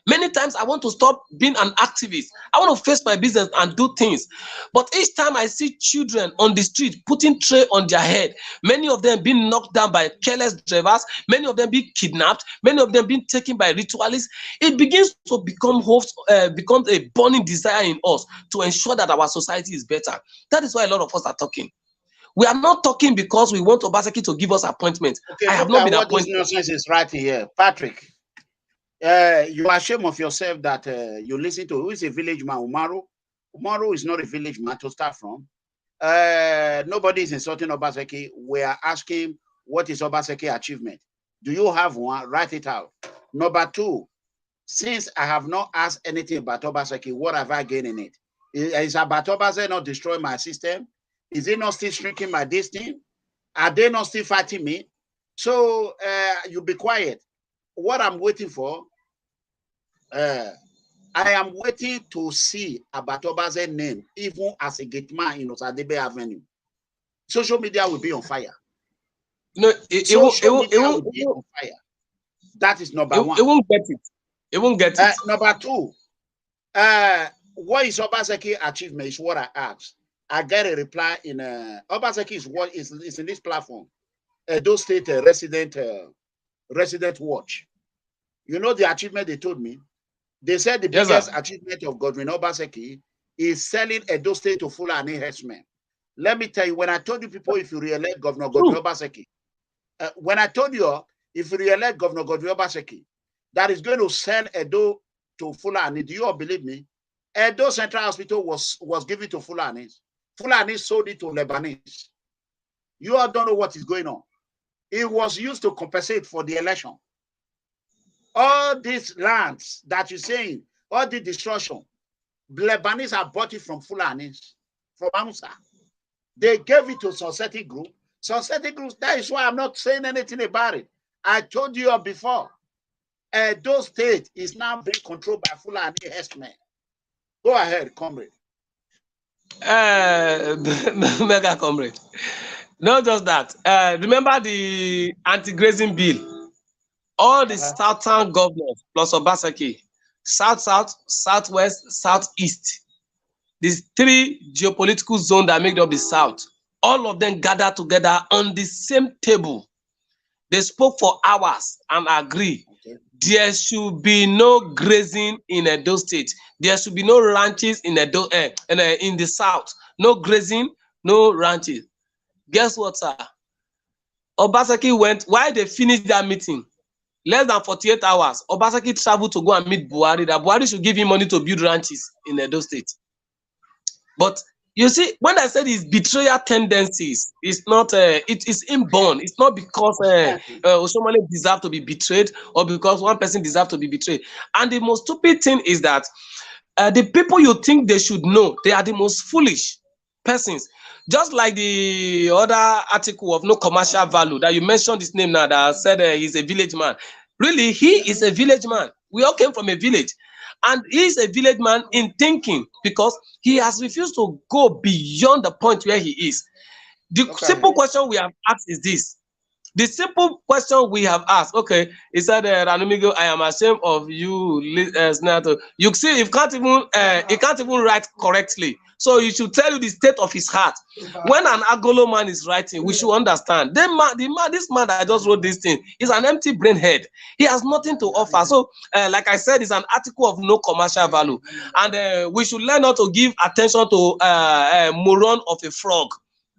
Speaker 2: Many times I want to stop being an activist. I want to face my business and do things. But each time I see children on the street putting tray on their head, many of them being knocked down by careless drivers, many of them being kidnapped, many of them being taken by ritualists, it begins to become becomes a burning desire in us to ensure that our society is better. That is why a lot of us are talking. We are not talking because we want Obaseki to give us appointments. Okay, I have not been appointed.
Speaker 1: This nonsense is right here. Patrick, you are ashamed of yourself that you listen to, who is a village man, Umaru? Umaru is not a village man to start from. Nobody is insulting Obaseki. We are asking, what is Obaseki achievement? Do you have one? Write it out. Number two, since I have not asked anything about Obaseki, what have I gained in it? Is about Obaseki not destroying my system? Is it not still shrinking my destiny? Are they not still fighting me? So you be quiet. What I'm waiting for, I am waiting to see Abatoba's name, even as a gate man in Osadebe Avenue. Social media will be on fire.
Speaker 2: No,
Speaker 1: Social media will be on fire. That is number one.
Speaker 2: It won't get it. It won't get it.
Speaker 1: Number two, what is Obaseki achievement is what I asked. I get a reply in Obaseki is what is in this platform. Edo State resident watch. You know the achievement they told me? They said the
Speaker 2: Yes,
Speaker 1: biggest
Speaker 2: sir.
Speaker 1: achievement of Godwin Obaseki is selling Edo State to Fulani herdsmen. Let me tell you, when I told you people, if you re-elect Governor Godwin Obaseki, when I told you, if you re-elect Governor Godwin Obaseki, that is going to sell Edo to Fulani, do you all believe me? Edo Central Hospital was given to Fulanis. Fulani sold it to Lebanese. You all don't know what is going on. It was used to compensate for the election. All these lands that you're saying, all the destruction, Lebanese have bought it from Fulanis, from Amusa. They gave it to Sunset Group. Sunset Group, that is why I'm not saying anything about it. I told you all before. Edo State is now being controlled by Fulani herdsmen. Go ahead, comrade.
Speaker 2: Mega comrade. Not just that. Remember the anti-grazing bill? All the southern governors plus Obaseki, south, southwest, southeast, these three geopolitical zones that make up the south, all of them gathered together on the same table. They spoke for hours and agreed. There should be no grazing in Edo State. There should be no ranches in Edo, in the south. No grazing, no ranches. Guess what, sir? Obaseki went, while they finished their meeting, less than 48 hours, Obaseki traveled to go and meet Buhari, that Buhari should give him money to build ranches in Edo State. But you see, when I said it's betrayal tendencies, it's not, it is inborn. It's not because somebody deserves to be betrayed or because one person deserves to be betrayed. And the most stupid thing is that the people you think they should know, they are the most foolish persons. Just like the other article of no commercial value that you mentioned his name now, that said he's a village man. Really, he is a village man. We all came from a village. And he is a village man in thinking because he has refused to go beyond the point where he is. The simple question we have asked is this. The simple question we have asked, okay, he said, ERANOMIGHO, I am ashamed of you, Senator. You see, he can't even write correctly. So he should tell you the state of his heart. When an Agolo man is writing, we should understand. This man that just wrote this thing is an empty brain head. He has nothing to offer. So, like I said, it's an article of no commercial value. And we should learn not to give attention to a moron of a frog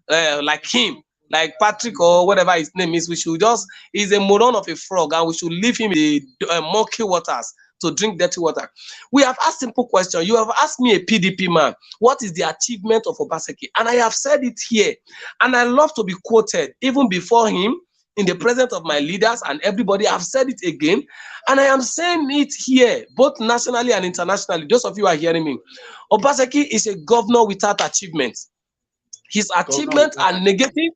Speaker 2: like him. Like Patrick or whatever his name is, we should just, he's a moron of a frog and we should leave him in the murky waters to drink dirty water. We have asked simple question. You have asked me, a PDP man, what is the achievement of Obaseki? And I have said it here. And I love to be quoted even before him in the presence of my leaders and everybody. I've said it again. And I am saying it here, both nationally and internationally. Those of you are hearing me. Obaseki is a governor without achievements. His achievements are negative.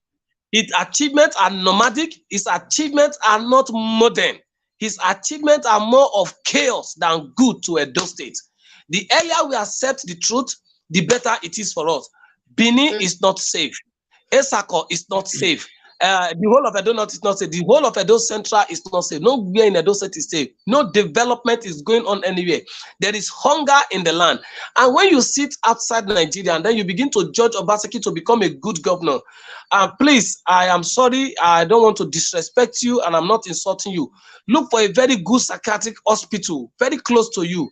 Speaker 2: His achievements are nomadic. His achievements are not modern. His achievements are more of chaos than good to Edo State. The earlier we accept the truth, the better it is for us. Bini is not safe. Esako is not safe. The whole of Edo North is not safe. The whole of Edo Central is not safe. Nowhere in Edo State is safe. No development is going on anywhere. There is hunger in the land. And when you sit outside Nigeria and then you begin to judge Obaseki to become a good governor, please, I am sorry. I don't want to disrespect you and I'm not insulting you. Look for a very good psychiatric hospital very close to you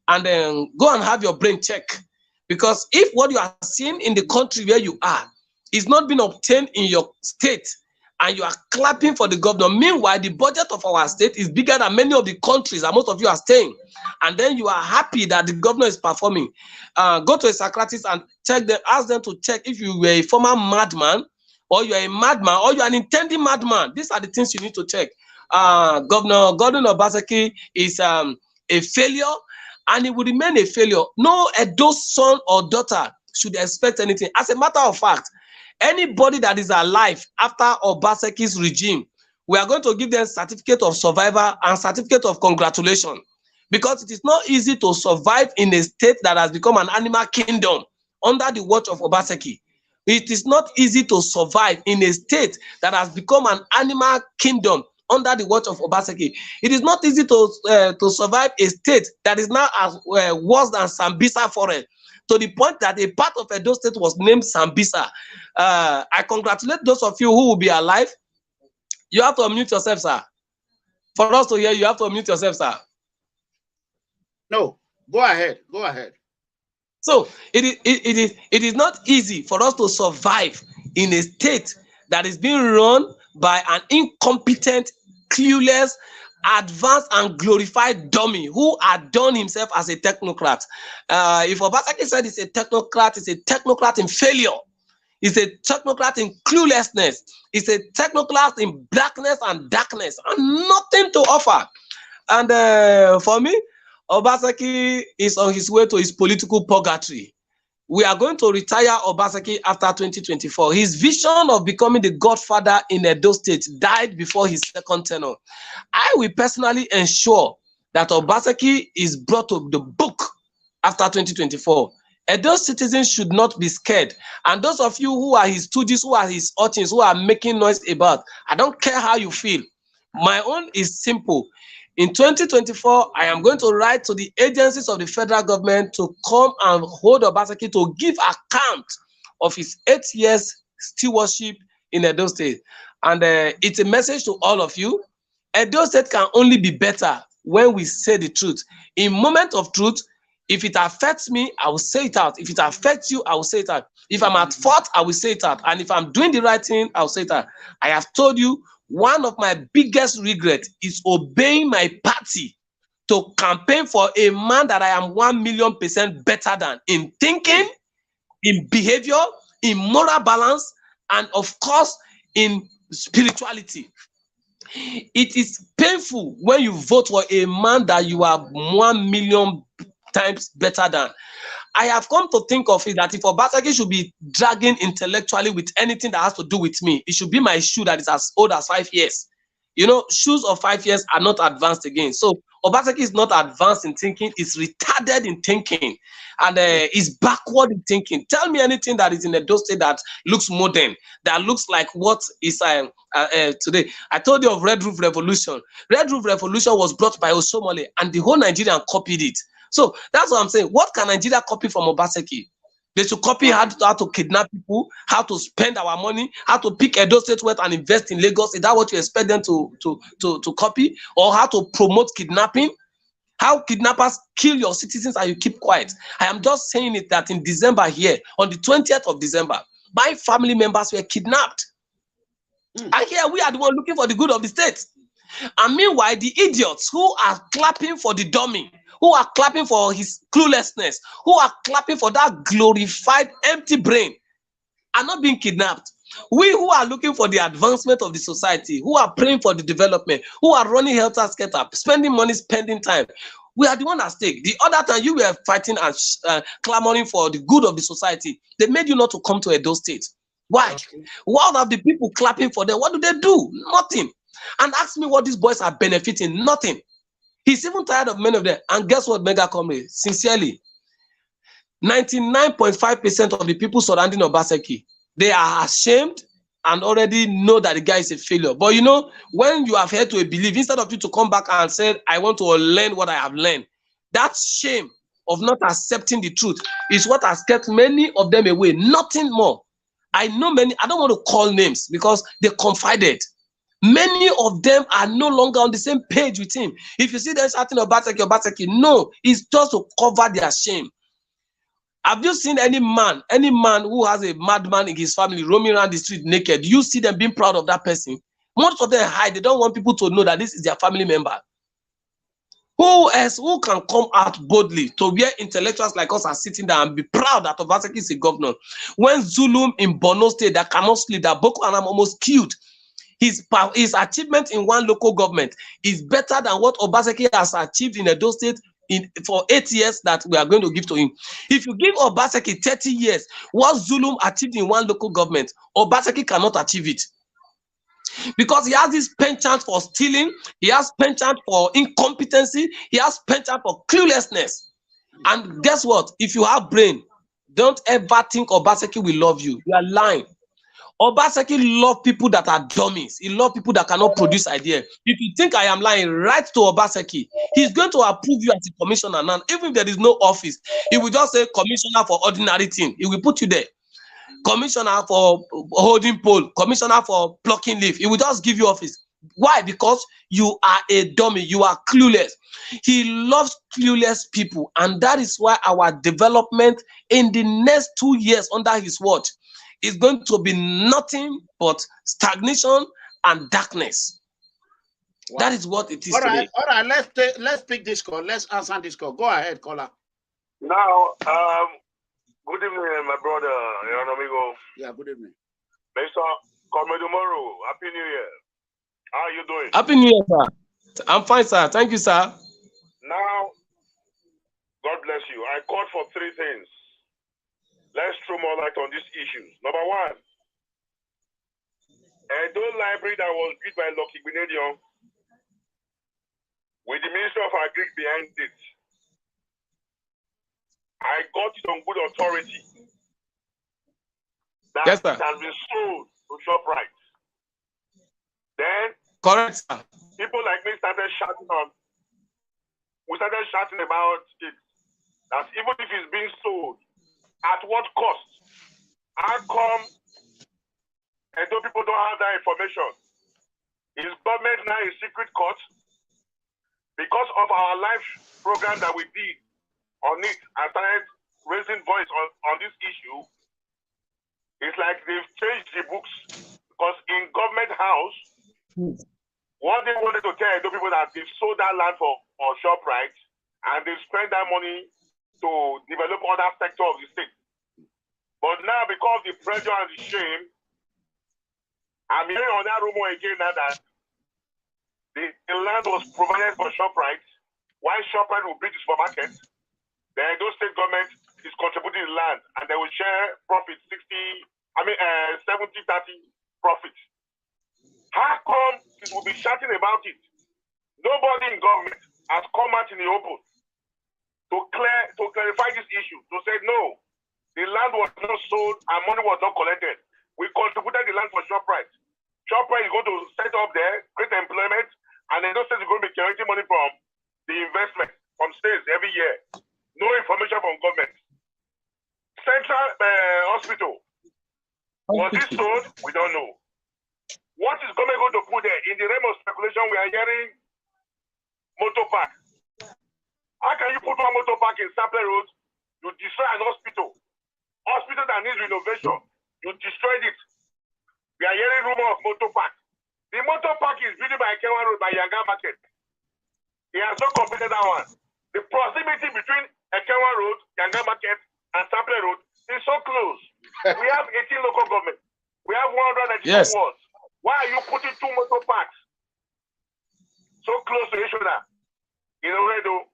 Speaker 2: and then go and have your brain checked. Because if what you are seeing in the country where you are is not being obtained in your state and you are clapping for the governor, meanwhile the budget of our state is bigger than many of the countries that most of you are staying, and then you are happy that the governor is performing, go to a psychiatrist and check them, ask them to check if you were a former madman or you are a madman or you are an intending madman. These are the things you need to check. Governor Godwin Obaseki is a failure and it will remain a failure. No Edo son or daughter should expect anything. As a matter of fact, anybody that is alive after Obaseki's regime, we are going to give them certificate of survival and certificate of congratulation, because it is not easy to survive in a state that has become an animal kingdom under the watch of Obaseki. It is not easy to survive in a state that has become an animal kingdom under the watch of Obaseki. It is not easy to survive a state that is now as worse than Sambisa Forest, to the point that a part of Edo State was named Sambisa. I congratulate those of you who will be alive. You have to unmute yourself, sir. For us to hear, you have to unmute yourself, sir.
Speaker 1: No, go ahead. Go ahead.
Speaker 2: So it is not easy for us to survive in a state that is being run by an incompetent, clueless, advanced and glorified dummy who adorned himself as a technocrat. If Obaseki said he's a technocrat in failure. He's a technocrat in cluelessness. He's a technocrat in blackness and darkness and nothing to offer. And for me, Obaseki is on his way to his political purgatory. We are going to retire Obaseki after 2024. His vision of becoming the godfather in Edo State died before his second tenure. I will personally ensure that Obaseki is brought to the book after 2024. Edo citizens should not be scared. And those of you who are his stooges, who are his audience, who are making noise about, I don't care how you feel. My own is simple. In 2024, I am going to write to the agencies of the federal government to come and hold Obaseki to give account of his 8 years stewardship in Edo State. And it's a message to all of you. Edo State can only be better when we say the truth. In moment of truth, if it affects me, I will say it out. If it affects you, I will say it out. If I'm at fault, I will say it out. And if I'm doing the right thing, I will say it out. I have told you, one of my biggest regrets is obeying my party to campaign for a man that I am 1,000,000% better than in thinking, in behavior, in moral balance, and of course, in spirituality. It is painful when you vote for a man that you are 1,000,000 times better than. I have come to think of it that if Obaseki should be dragging intellectually with anything that has to do with me, it should be my shoe that is as old as 5 years. You know, shoes of 5 years are not advanced again. So Obaseki is not advanced in thinking, it's retarded in thinking, and is backward in thinking. Tell me anything that is in Edo State that looks modern, that looks like what is today. I told you of Red Roof Revolution. Red Roof Revolution was brought by Osomole, and the whole Nigerian copied it. So that's what I'm saying. What can Nigeria copy from Obaseki? They should copy how to kidnap people, how to spend our money, how to pick Edo State wealth and invest in Lagos. Is that what you expect them to copy? Or how to promote kidnapping? How kidnappers kill your citizens and you keep quiet? I am just saying it that in December here, on the 20th of December, my family members were kidnapped. And here we are the one looking for the good of the state. And meanwhile, the idiots who are clapping for the dummy, who are clapping for his cluelessness, who are clapping for that glorified empty brain, are not being kidnapped. We who are looking for the advancement of the society, who are praying for the development, who are running helter-skelter, spending money, spending time, we are the one at stake. The other time you were fighting and clamoring for the good of the society, they made you not to come to Edo State. Why? What are the people clapping for them? What do they do? Nothing. And ask me what these boys are benefiting. Nothing. He's even tired of many of them. And guess what, MEGACOMRADE? Sincerely, 99.5% of the people surrounding Obaseki, they are ashamed and already know that the guy is a failure. But you know, when you have heard to a belief, instead of you to come back and say, I want to learn what I have learned, that shame of not accepting the truth is what has kept many of them away. Nothing more. I know many, I don't want to call names because they confided. Many of them are no longer on the same page with him. If you see them shouting Obaseki, no, it's just to cover their shame. Have you seen any man who has a madman in his family roaming around the street naked? You see them being proud of that person? Most of them hide. They don't want people to know that this is their family member. Who else, who can come out boldly to where intellectuals like us are sitting there and be proud that Obaseki is a governor? When Zulum in Borno State that cannot sleep, that Boko Haram almost killed, his achievement in one local government is better than what Obaseki has achieved in Edo State for 8 years that we are going to give to him. If you give Obaseki 30 years, what Zulum achieved in one local government, Obaseki cannot achieve it. Because he has this penchant for stealing, he has penchant for incompetency, he has penchant for cluelessness. And guess what? If you have brain, don't ever think Obaseki will love you. You are lying. Obaseki loves people that are dummies. He loves people that cannot produce ideas. If you think I am lying, write to Obaseki. He's going to approve you as a commissioner now. Even if there is no office, he will just say commissioner for ordinary thing. He will put you there. Commissioner for holding poll, commissioner for plucking leaf. He will just give you office. Why? Because you are a dummy. You are clueless. He loves clueless people. And that is why our development in the next 2 years under his watch is going to be nothing but stagnation and darkness. Wow. That is what it is today.
Speaker 1: All right. Let's pick this call. Let's answer this call. Go ahead, caller.
Speaker 9: Now, good evening, my brother, ERANOMIGHO.
Speaker 1: Yeah, good evening.
Speaker 9: Mr. Comrade, Happy New Year. How are you doing?
Speaker 2: Happy New Year, sir. I'm fine, sir. Thank you, sir.
Speaker 9: Now, God bless you. I called for 3 things. Let's throw more light on these issues. Number 1, Edo Library that was built by Lucky Benedion with the Ministry of Agric behind it. I got it on good authority. That
Speaker 2: yes, sir.
Speaker 9: It has been sold to ShopRite. Then,
Speaker 2: correct, sir.
Speaker 9: People like me started shouting about it. That even if it's being sold, at what cost? How come Edo people don't have that information? Is government now in secret court? Because of our live program that we did on it and started raising voice on this issue, it's like they've changed the books. Because in government house, what they wanted to tell Edo people that they've sold that land for ShopRite and they've spent that money to develop other sector of the state. But now, because of the pressure and the shame, I'm hearing on that rumor again now that the land was provided for ShopRite, while ShopRite will build the supermarket. The Edo state government is contributing the land and they will share profit 70-30 profit. How come it will be shouting about it? Nobody in government has come out in the open to clarify this issue, to say no, the land was not sold and money was not collected. We contributed the land for ShopRite. ShopRite is going to set up there, create employment, and Edo State is going to be generating money from the investment from states every year. No information from government. Central Hospital, was it sold? We don't know. What is government going to put there? In the realm of speculation, we are hearing motor park. How can you put one motor park in Sample Road? You destroy an hospital. Hospital that needs renovation. You destroyed it. We are hearing rumor of motor park. The motor park is built by Ekenwa Road by Yanga Market. He has not completed that one. The proximity between Ekenwa Road, Yanga Market, and Sample Road is so close. We have 18 local governments. We have 194 wards. Why are you putting 2 motor parks so close to each other? In Oredo.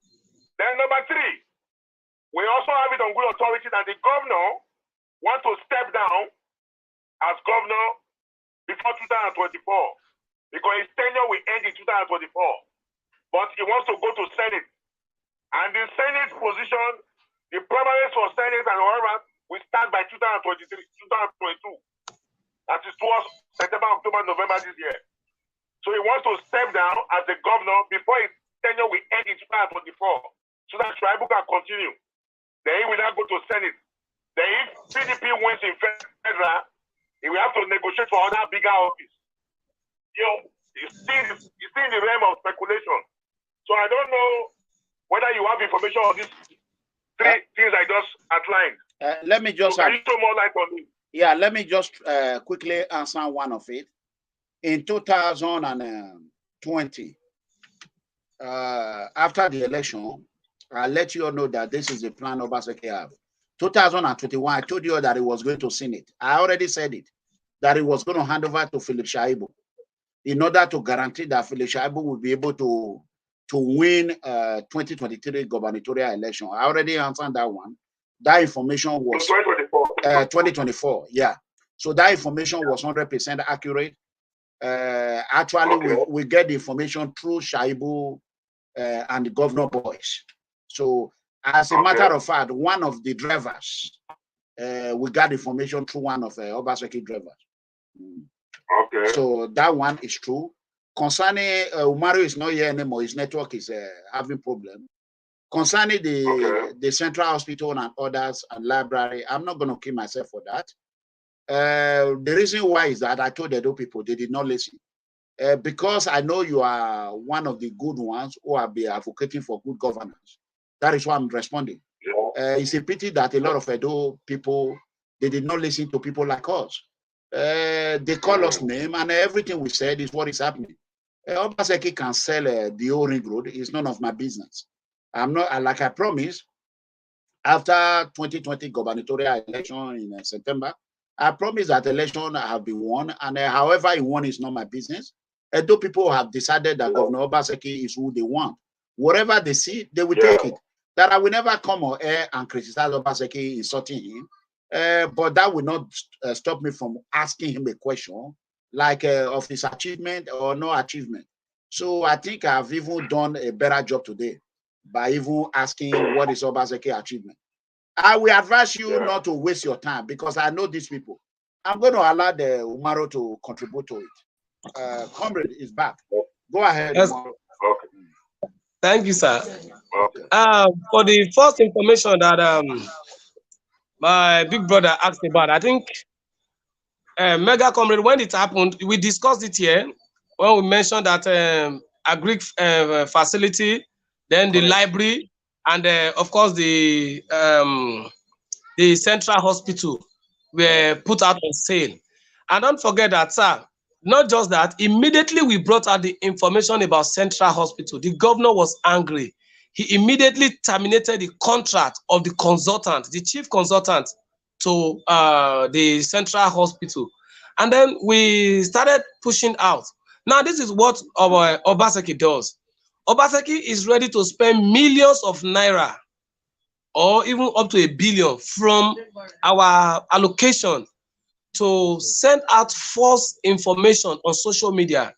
Speaker 9: Then number 3, we also have it on good authority that the governor wants to step down as governor before 2024 because his tenure will end in 2024. But he wants to go to Senate. And the Senate position, the primaries for Senate and whatever will start by 2022. That is towards September, October, November this year. So he wants to step down as the governor before his tenure will end in 2024. So that tribal can continue. Then he will not go to Senate. Then if PDP wins in federal, he will have to negotiate for other bigger office. It's still in the realm of speculation. So I don't know whether you have information on these 3 things I just outlined.
Speaker 1: Let me just...
Speaker 9: So can you throw more light on it?
Speaker 1: Yeah, let me just quickly answer one of it. In 2020, after the election, I'll let you all know that this is the plan Obaseki have. 2021, I told you that it was going to Senate. I already said it, that it was going to hand over to Philip Shaibu in order to guarantee that Philip Shaibu will be able to win 2023 gubernatorial election. I already answered that one. That information was 2024. Yeah. So that information was 100% accurate. Actually, we get the information through Shaibu and the governor boys. So as a matter of fact, one of the drivers, we got information through one of Obaseki drivers.
Speaker 9: Okay.
Speaker 1: So that one is true. Concerning Umaru is not here anymore. His network is having problem. Concerning the central hospital and others and library, I'm not going to kill myself for that. The reason why is that I told the Edo people they did not listen. because I know you are one of the good ones who have been advocating for good governance. That is why I'm responding. It's a pity that a lot of Edo people, they did not listen to people like us. They call us name, and everything we said is what is happening. Obaseki can sell the whole ring road. It's none of my business. I'm not, like I promised, after 2020 gubernatorial election in September, I promised that election have been won, and however he won is not my business. Edo people have decided that Governor Obaseki is who they want. Whatever they see, they will take it. That I will never come on air and criticize Obaseki, insulting him, but that will not stop me from asking him a question like of his achievement or no achievement. So I think I've even done a better job today by even asking what is Obaseki achievement. I will advise you not to waste your time because I know these people. I'm going to allow the Umaro to contribute to it. Comrade is back. Go ahead.
Speaker 2: Yes.
Speaker 9: Okay.
Speaker 2: Thank you, sir.
Speaker 9: Okay.
Speaker 2: For the first information that my big brother asked about, I think Mega Comrade, when it happened, we discussed it here when we mentioned that agri facility, then the library, and of course the central hospital were put out on sale. And don't forget that, sir, not just that, immediately we brought out the information about central hospital. The governor was angry. He immediately terminated the contract of the consultant, the chief consultant to the central hospital. And then we started pushing out. Now, this is what our Obaseki does. Obaseki is ready to spend millions of naira or even up to $1 billion from our allocation to send out false information on social media.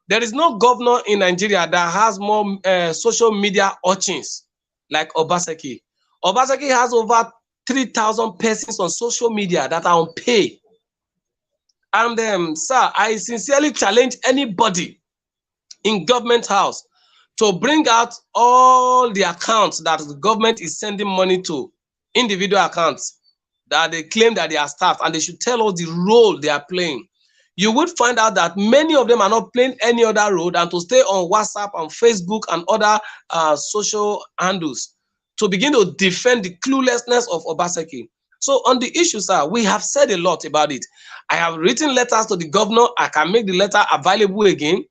Speaker 2: There is no governor in Nigeria that has more social media urchins like Obaseki. Obaseki has over 3,000 persons on social media that are on pay. And sir, I sincerely challenge anybody in government house to bring out all the accounts that the government is sending money to, individual accounts that they claim that they are staff, and they should tell us the role they are playing. You would find out that many of them are not playing any other role than to stay on WhatsApp and Facebook and other social handles to begin to defend the cluelessness of Obaseki. So on the issue, sir, we have said a lot about it. I have written letters to the governor. I can make the letter available again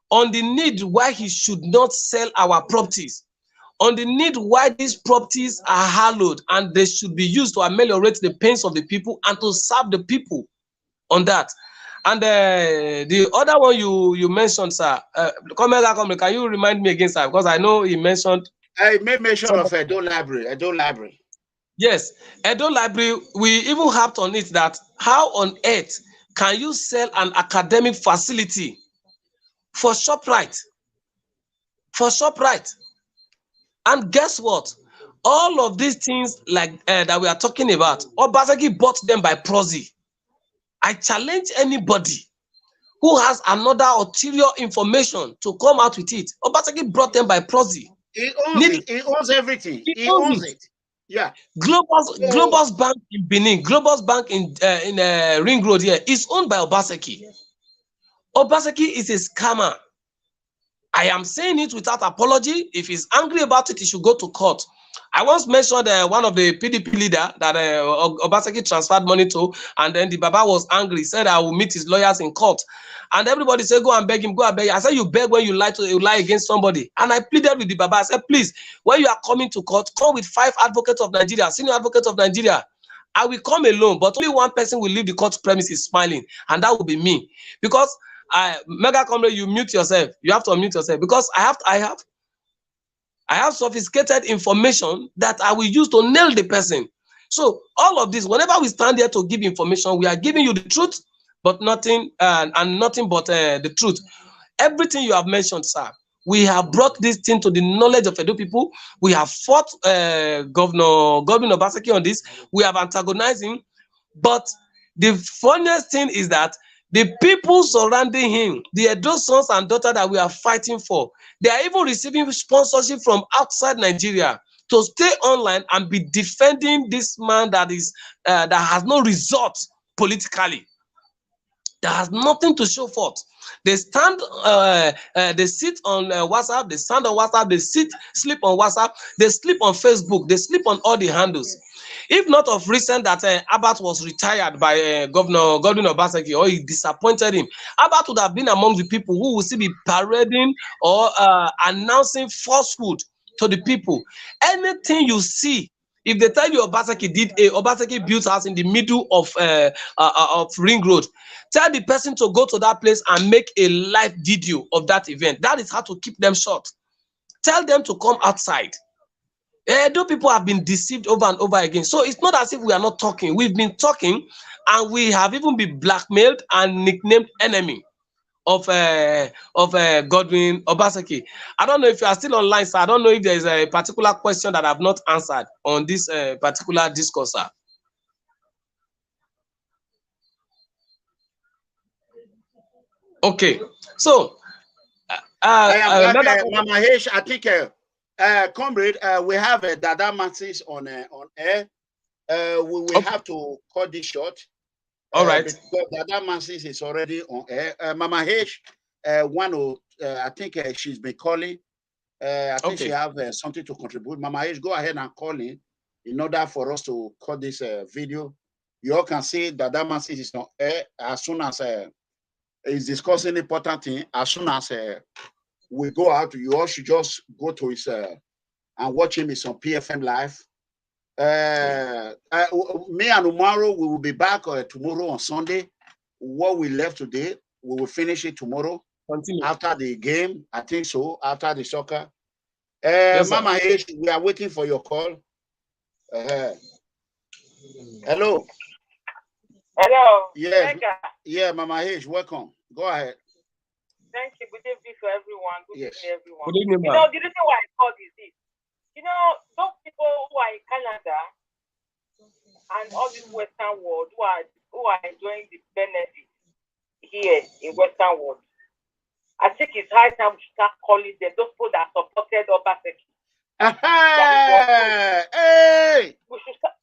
Speaker 2: on the need why he should not sell our properties, on the need why these properties are hallowed and they should be used to ameliorate the pains of the people and to serve the people on that. And the other one you mentioned, sir, Comrade, can you remind me again, sir? Because I know he mentioned.
Speaker 1: I made mention of Edo Library. Edo Library. Yes,
Speaker 2: Edo Library. We even harped on it that how on earth can you sell an academic facility for ShopRite? For ShopRite. And guess what? All of these things like that we are talking about, Obaseki bought them by proxy. I challenge anybody who has another ulterior information to come out with it. Obaseki brought them by proxy.
Speaker 1: He owns it. He owns everything. He owns it. Yeah.
Speaker 2: Globus Bank in Benin, Globus Bank in Ring Road here is owned by Obaseki. Obaseki is a scammer. I am saying it without apology. If he's angry about it, he should go to court. I once mentioned one of the PDP leader that Obaseki transferred money to, and then the Baba was angry, said I will meet his lawyers in court. And everybody said, go and beg him, go and beg him. I said, you beg when you lie against somebody. And I pleaded with the Baba. I said, please, when you are coming to court, come with 5 advocates of Nigeria, senior advocates of Nigeria. I will come alone, but only one person will leave the court premises smiling, and that will be me. Because Mega Comrade, you mute yourself. You have to unmute yourself because I have sophisticated information that I will use to nail the person. So all of this, whenever we stand here to give information, we are giving you the truth, but nothing and nothing but the truth. Everything you have mentioned, sir, we have brought this thing to the knowledge of Edo people. We have fought Governor Obaseki on this. We have antagonized him. But the funniest thing is that the people surrounding him, the Edo sons and daughters that we are fighting for, they are even receiving sponsorship from outside Nigeria to stay online and be defending this man that is that has no result politically. that has nothing to show forth. They stand, they sit on WhatsApp, they stand on WhatsApp, they sleep on WhatsApp, they sleep on Facebook, they sleep on all the handles. If not of recent that Abbott was retired by Governor Godwin Obaseki, or he disappointed him, Abbott would have been among the people who will still be parading or announcing falsehood to the people. Anything you see, if they tell you Obaseki did Obaseki built house in the middle of Ring Road, tell the person to go to that place and make a live video of that event. That is how to keep them short. Tell them to come outside. Those people have been deceived over and over again. So it's not as if we are not talking. We've been talking, and we have even been blackmailed and nicknamed enemy of Godwin Obaseki. I don't know if you are still online, sir. I don't know if there is a particular question that I have not answered on this particular discourse, sir. Okay, so
Speaker 1: Mama Hesh, I think Comrade, we have Dada Mansis on air. We will have to cut this short.
Speaker 2: All right.
Speaker 1: Because Dada Mansis is already on air. Mama Hesh, I think she's been calling. I think she have something to contribute. Mama Hesh, go ahead and call in order for us to cut this video. You all can see Dada Mansis is on air as soon as he's discussing important thing. As soon as we go out, you all should just go to his and watch him. It's on PFM Live. Me and Umaro, we will be back tomorrow on Sunday. What we left today, we will finish it tomorrow. Continue. After the game, I think so. After the soccer. Yes, Mama H, we are waiting for your call. Hello.
Speaker 10: Hello.
Speaker 1: Yes. Yeah, Mama H, welcome. Go ahead.
Speaker 10: Thank you. Good evening to everyone. Good evening, everyone.
Speaker 2: Good evening,
Speaker 10: you know, the reason why I called is this. You know, those people who are in Canada and all this Western world who are enjoying the benefits here in Western world, I think it's high time we should start calling them those people that supported Obaseki.
Speaker 1: Hey!
Speaker 10: We should start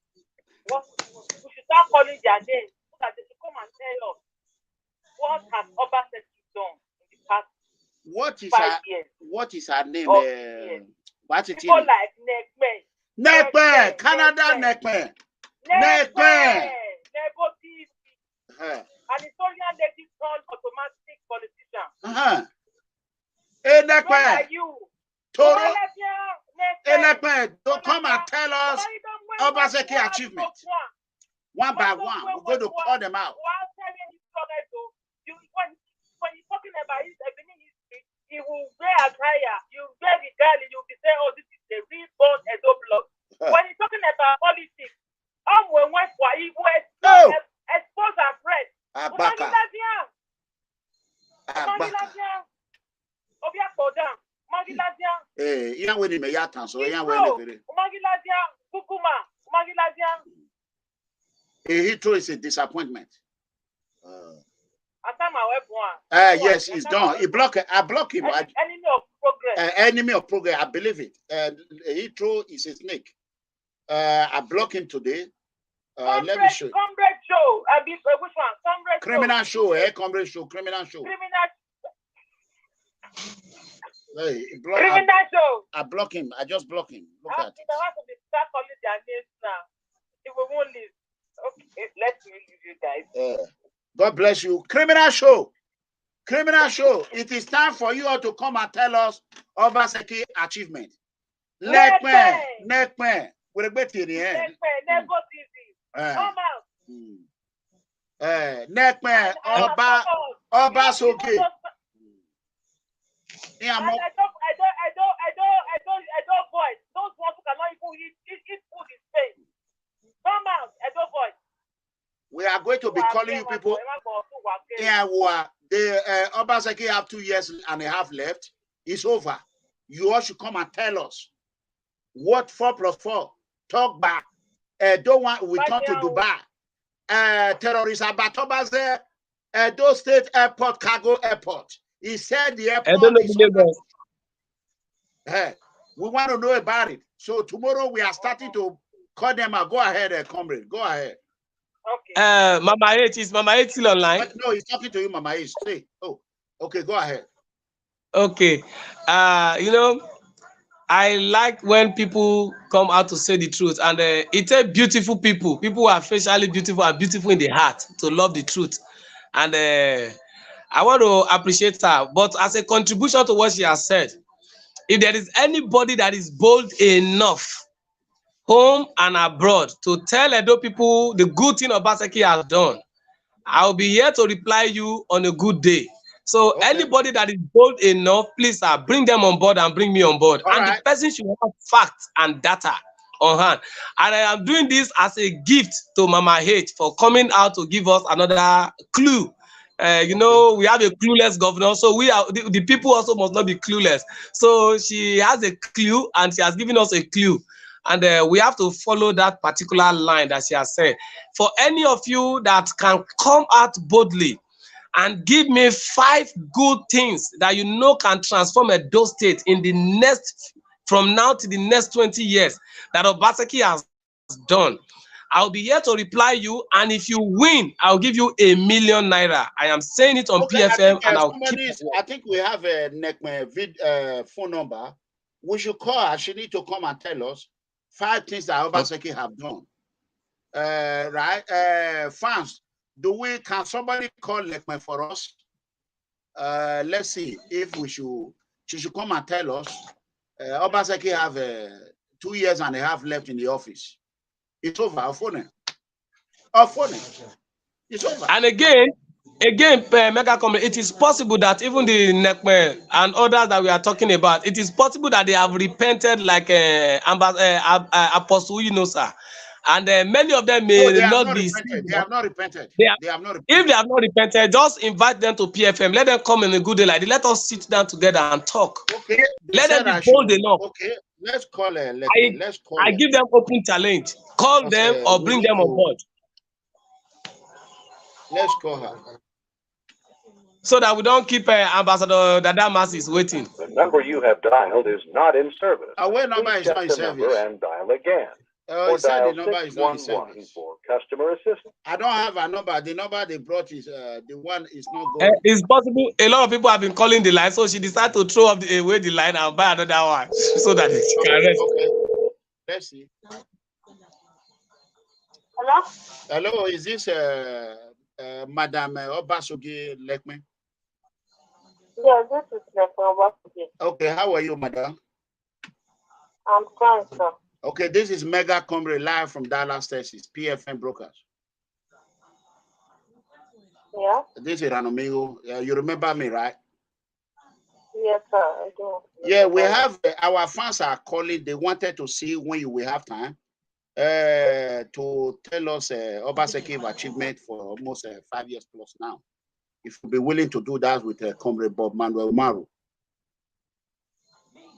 Speaker 10: calling their names so that they should come and tell us what has Obaseki done in the past
Speaker 1: what is
Speaker 10: 5 years.
Speaker 1: What is her name? What's it?
Speaker 10: People like
Speaker 1: Nekpe, Canada Nekpe. Nekpe.
Speaker 10: And it's only a native turned automatic politician.
Speaker 1: Hey, Nekpe.
Speaker 10: Where are you?
Speaker 1: Toro. Hey, Nekpe, don't come and tell us Obaseki achievement. One by one, we're going to call them out.
Speaker 10: When you're talking about his Benin history, he will wear a tire, you wear regalia, you'll be saying, oh, this is the real born Edo blood. When you're talking about politics, when he will expose our press.
Speaker 1: Hitro is a disappointment. Yes, it's done. I block him.
Speaker 10: Enemy of progress.
Speaker 1: Enemy of progress. I believe it. Hitro is a snake. I block him today. Let me show you.
Speaker 10: Comrade show. Which one? Comrade
Speaker 1: criminal show. Comrade show. Criminal show.
Speaker 10: Criminal show.
Speaker 1: I block him. I just block him. Look at it.
Speaker 10: I have to start calling their names now. If we won't leave. Okay, let me leave you guys.
Speaker 1: God bless you. Criminal show. Criminal show. It is time for you all to come and tell us Obaseki achievement. Nekpe. We're a bit in the end.
Speaker 10: Come out.
Speaker 1: Nekpe. Obaseki.
Speaker 10: I don't voice. Those ones who cannot even eat food in Spain. Come out. I don't voice.
Speaker 1: We are going to be calling you people. The Obaseki have 2 years and a half left. It's over. You all should come and tell us what 4+4 talk back. Don't want we come to Dubai. Terrorists about Obaze, those state airport, cargo airport. He said the airport is we want to know about it. So tomorrow we are starting to call them out. Go ahead, Comrade. Go ahead.
Speaker 10: Okay.
Speaker 2: Mama H, is Mama H still online?
Speaker 1: No, he's talking to you, Mama H. Say, oh, okay, go ahead.
Speaker 2: Okay. You know, I like when people come out to say the truth, and it's a beautiful people. People who are facially beautiful and beautiful in the heart to love the truth. And I want to appreciate her. But as a contribution to what she has said, if there is anybody that is bold enough, home and abroad, to tell Edo people the good thing Obaseki has done, I'll be here to reply you on a good day. So anybody that is bold enough, please bring them on board and bring me on board.
Speaker 1: All
Speaker 2: and
Speaker 1: right.
Speaker 2: The person should have facts and data on hand. And I am doing this as a gift to Mama H for coming out to give us another clue. You know, we have a clueless governor, so we are the people also must not be clueless. So she has a clue, and she has given us a clue. And we have to follow that particular line that she has said. For any of you that can come out boldly and give me 5 good things that you know can transform Edo State in the next, from now to the next 20 years, that Obaseki has done, I'll be here to reply you. And if you win, I'll give you ₦1 million. I am saying it on PFM, and I'll keep it.
Speaker 1: I think we have a phone number. We should call her. She need to come and tell us 5 things that Obaseki have done. Right? Fans, can somebody call Lekme for us? Let's see if she should come and tell us. Obaseki have 2 years and a half left in the office. It's over. Our phone. It's over.
Speaker 2: And again, Megacomrade, it is possible that even the Nekme and others that we are talking about, it is possible that they have repented, like Apostle Yunosa. And many of them may not be.
Speaker 1: They have not repented.
Speaker 2: If they have not repented, just invite them to PFM. Let them come in a good day like this. Let us sit down together and talk.
Speaker 1: Okay.
Speaker 2: Let them be bold enough.
Speaker 1: Okay. Let's call her.
Speaker 2: I give them open challenge. Call them or bring them on board.
Speaker 1: Let's call her.
Speaker 2: So that we don't keep Ambassador Dada Masses waiting.
Speaker 11: The number you have dialed is not in service.
Speaker 1: Our number is not in service.
Speaker 11: And dial again.
Speaker 1: Or dial the number is not in service.
Speaker 11: For customer assistance.
Speaker 1: I don't have a number. The number they brought is the one is not going.
Speaker 2: It's possible. A lot of people have been calling the line, so she decided to throw away the line and buy another one so that she can rest.
Speaker 1: Okay. Let's see.
Speaker 10: Hello?
Speaker 1: Hello, is this Madam Obaseki Lekme?
Speaker 10: Yeah, this is Lekme Obaseki.
Speaker 1: Okay, how are you, Madam?
Speaker 10: I'm fine, sir.
Speaker 1: Okay, this is MEGACOMRADE live from Dallas, Texas, PFM Brokers.
Speaker 10: Yeah?
Speaker 1: This is ERANOMIGHO. You remember me, right?
Speaker 10: Yes, sir, I do.
Speaker 1: Yeah, we have our fans are calling. They wanted to see when you will have time to tell us Obaseki achievement for almost 5 years plus now. If you'll be willing to do that with Comrade Bob Manuel Maru.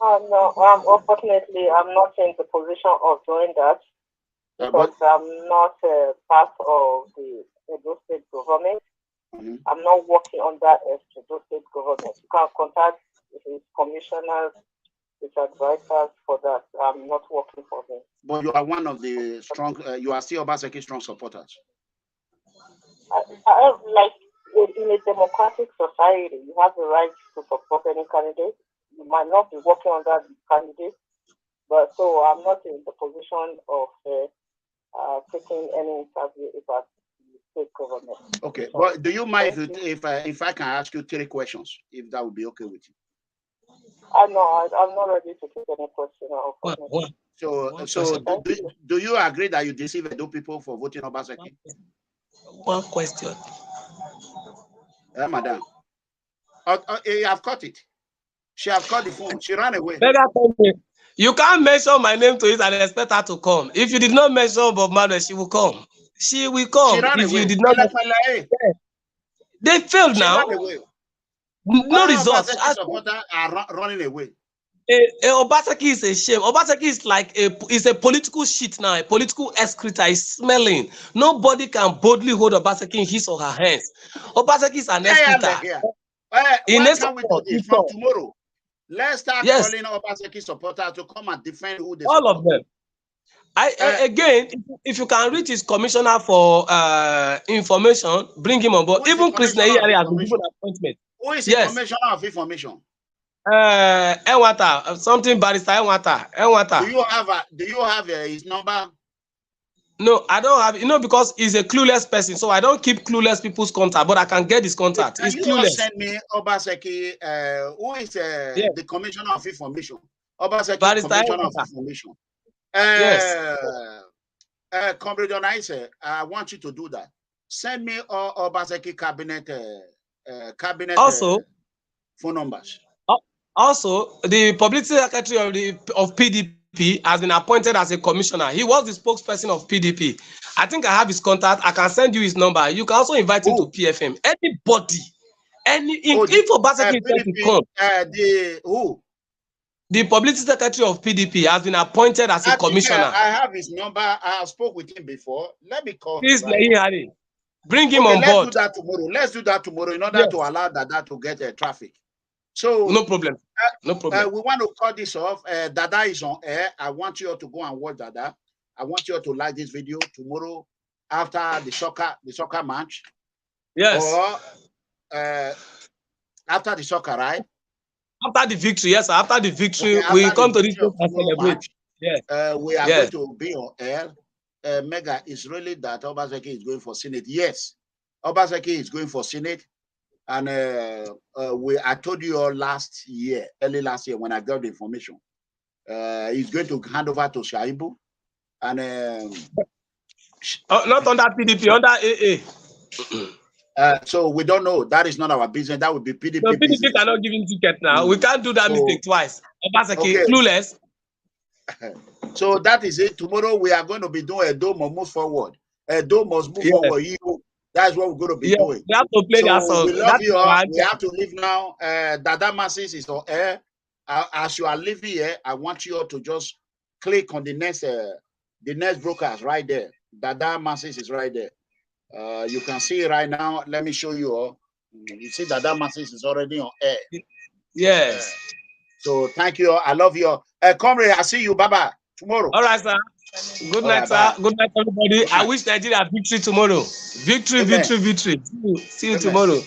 Speaker 10: No, unfortunately, I'm not in the position of doing that because I'm not part of the Edo State government. I'm not working on that as Edo State government. You can contact his commissioners, his advisors for that. I'm not working for them.
Speaker 1: But you are one of the strong, you are still Obaseki strong supporters.
Speaker 10: Like in a democratic society, you have the right to support any candidate. You might not be working on that candidate, but so I'm not in the position of taking any interview about the state government.
Speaker 1: Okay, but do you mind if I can ask you 3 questions, if that would be okay with you?
Speaker 10: No, I'm not ready to take any question.
Speaker 1: So do you agree that you deceive Edo people for voting Obaseki?
Speaker 2: One question.
Speaker 1: Madam. You have caught it. She have caught the phone. She ran away.
Speaker 2: You can't mention my name to it and expect her to come. If you did not mention Bob Manuel, she will come. She will come.
Speaker 1: She ran
Speaker 2: if
Speaker 1: away.
Speaker 2: You did not. They failed now. No results.
Speaker 1: Supporters are running away.
Speaker 2: Obaseki is a shame. Obaseki is like a political shit now. A political excreta is smelling. Nobody can boldly hold Obaseki in his or her hands. Obaseki is an excreta.
Speaker 1: Why can't we do this from tomorrow? Let's start calling Obaseki supporters to come and defend who they
Speaker 2: all of them. Again, if you can reach his commissioner for information, bring him on board. Even Chris Neyari has been given an appointment.
Speaker 1: Who is the commissioner of information?
Speaker 2: Enwata, something barrister Enwata.
Speaker 1: Do you have his number?
Speaker 2: No, I don't have. Because he's a clueless person, so I don't keep clueless people's contact. But I can get his contact. He's clueless.
Speaker 1: Send me Obaseki. Who is the commissioner of information? Obaseki,
Speaker 2: barrister
Speaker 1: commissioner
Speaker 2: Enwata.
Speaker 1: of information.
Speaker 2: Yes.
Speaker 1: Comrade Onaise, I want you to do that. Send me Obaseki cabinet
Speaker 2: also
Speaker 1: phone numbers.
Speaker 2: Also, the publicity secretary of PDP has been appointed as a commissioner. He was the spokesperson of PDP. I think I have his contact. I can send you his number. You can also invite him to PFM. Anybody, if Obaseki to come. The publicity secretary of PDP has been appointed as a commissioner.
Speaker 1: I have his number. I spoke with him before. Let me call
Speaker 2: Please,
Speaker 1: him.
Speaker 2: Bring him on board.
Speaker 1: Let's do that tomorrow in order to allow Dada to get traffic. So
Speaker 2: no problem. No problem.
Speaker 1: We want to cut this off. Dada is on air. I want you all to go and watch Dada. I want you all to like this video tomorrow after the soccer match.
Speaker 2: Yes.
Speaker 1: Or after the soccer, right?
Speaker 2: After the victory, yes. After the victory, we come to this and celebrate.
Speaker 1: Yes. We are going to be on air. Mega, is really that Obaseki is going for Senate? Yes. Obaseki is going for Senate. And I told you all early last year when I got the information. He's going to hand over to Shaibu. And
Speaker 2: not under PDP, under AA.
Speaker 1: So we don't know. That is not our business. That would be PDP.
Speaker 2: No, PDP cannot give him ticket now. We can't do that mistake twice. Obaseki, clueless.
Speaker 1: So that is it. Tomorrow we are going to be doing a Edo must move forward. Edo must move forward. That's what we're going to be doing.
Speaker 2: We have to play that song.
Speaker 1: We love you all. We have to leave now. Dada Masses is on air. As you are leaving here, I want you all to just click on the next broadcast right there. Dada Masses is right there. You can see it right now. Let me show you all. You see Dada Masses is already on air.
Speaker 2: Yes.
Speaker 1: So thank you all. I love you all. Comrade, I'll see you. Bye-bye. Tomorrow.
Speaker 2: All right, sir. Good night, sir. Good night, everybody. I wish Nigeria victory tomorrow. Victory, victory, victory. See you tomorrow.